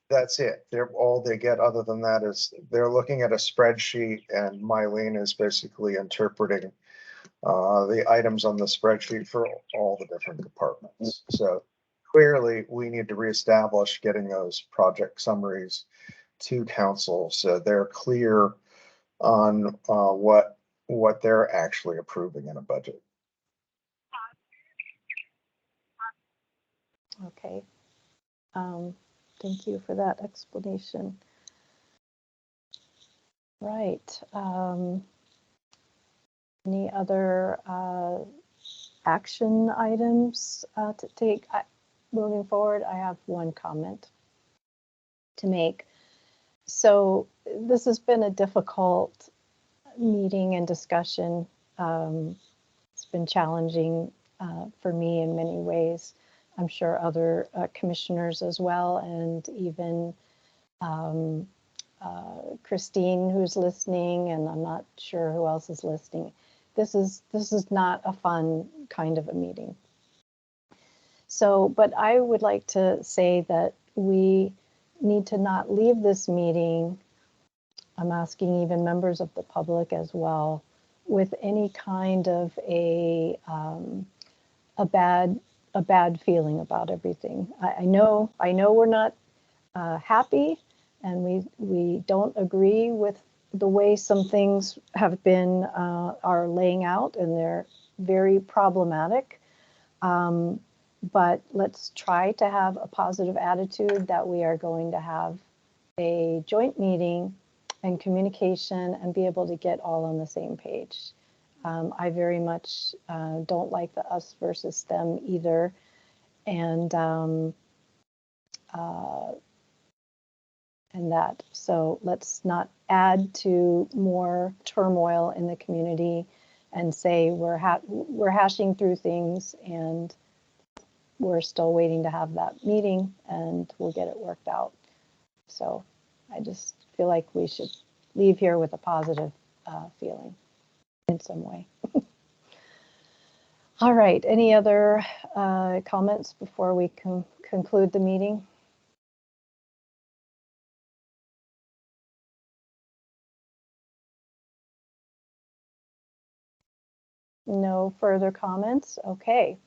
that's it. All they get other than that is they're looking at a spreadsheet, and Mylene is basically interpreting the items on the spreadsheet for all the different departments. So clearly we need to reestablish getting those project summaries to council so they're clear on what they're actually approving in a budget. Okay. Thank you for that explanation. Right. Any other action items to take? Moving forward, I have one comment to make. So this has been a difficult meeting and discussion. It's been challenging for me in many ways. I'm sure other commissioners as well, and even Christine, who's listening, and I'm not sure who else is listening. This is not a fun kind of a meeting. So, but I would like to say that we need to not leave this meeting, I'm asking even members of the public as well, with any kind of a bad feeling about everything. I know we're not happy, and we don't agree with the way some things have been are laying out, and they're very problematic. But let's try to have a positive attitude that we are going to have a joint meeting and communication and be able to get all on the same page. I very much don't like the us versus them either. And that, so let's not add to more turmoil in the community and say we're hashing through things and we're still waiting to have that meeting and we'll get it worked out. So I just feel like we should leave here with a positive feeling in some way. All right, any other comments before we conclude the meeting? No further comments? Okay.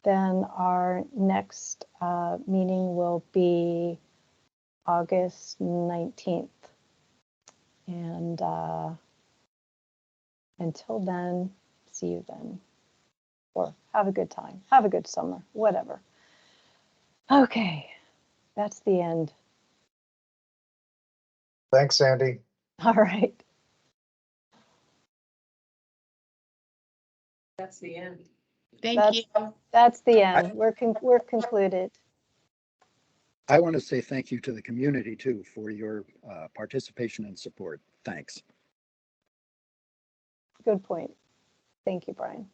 Then our next meeting will be August 19th. And until then, see you then. Or have a good time. Have a good summer, whatever. Okay, that's the end. Thanks, Sandy. All right. That's the end. Thank you. That's the end. We're concluded. I want to say thank you to the community too for your participation and support. Thanks. Good point. Thank you, Brian.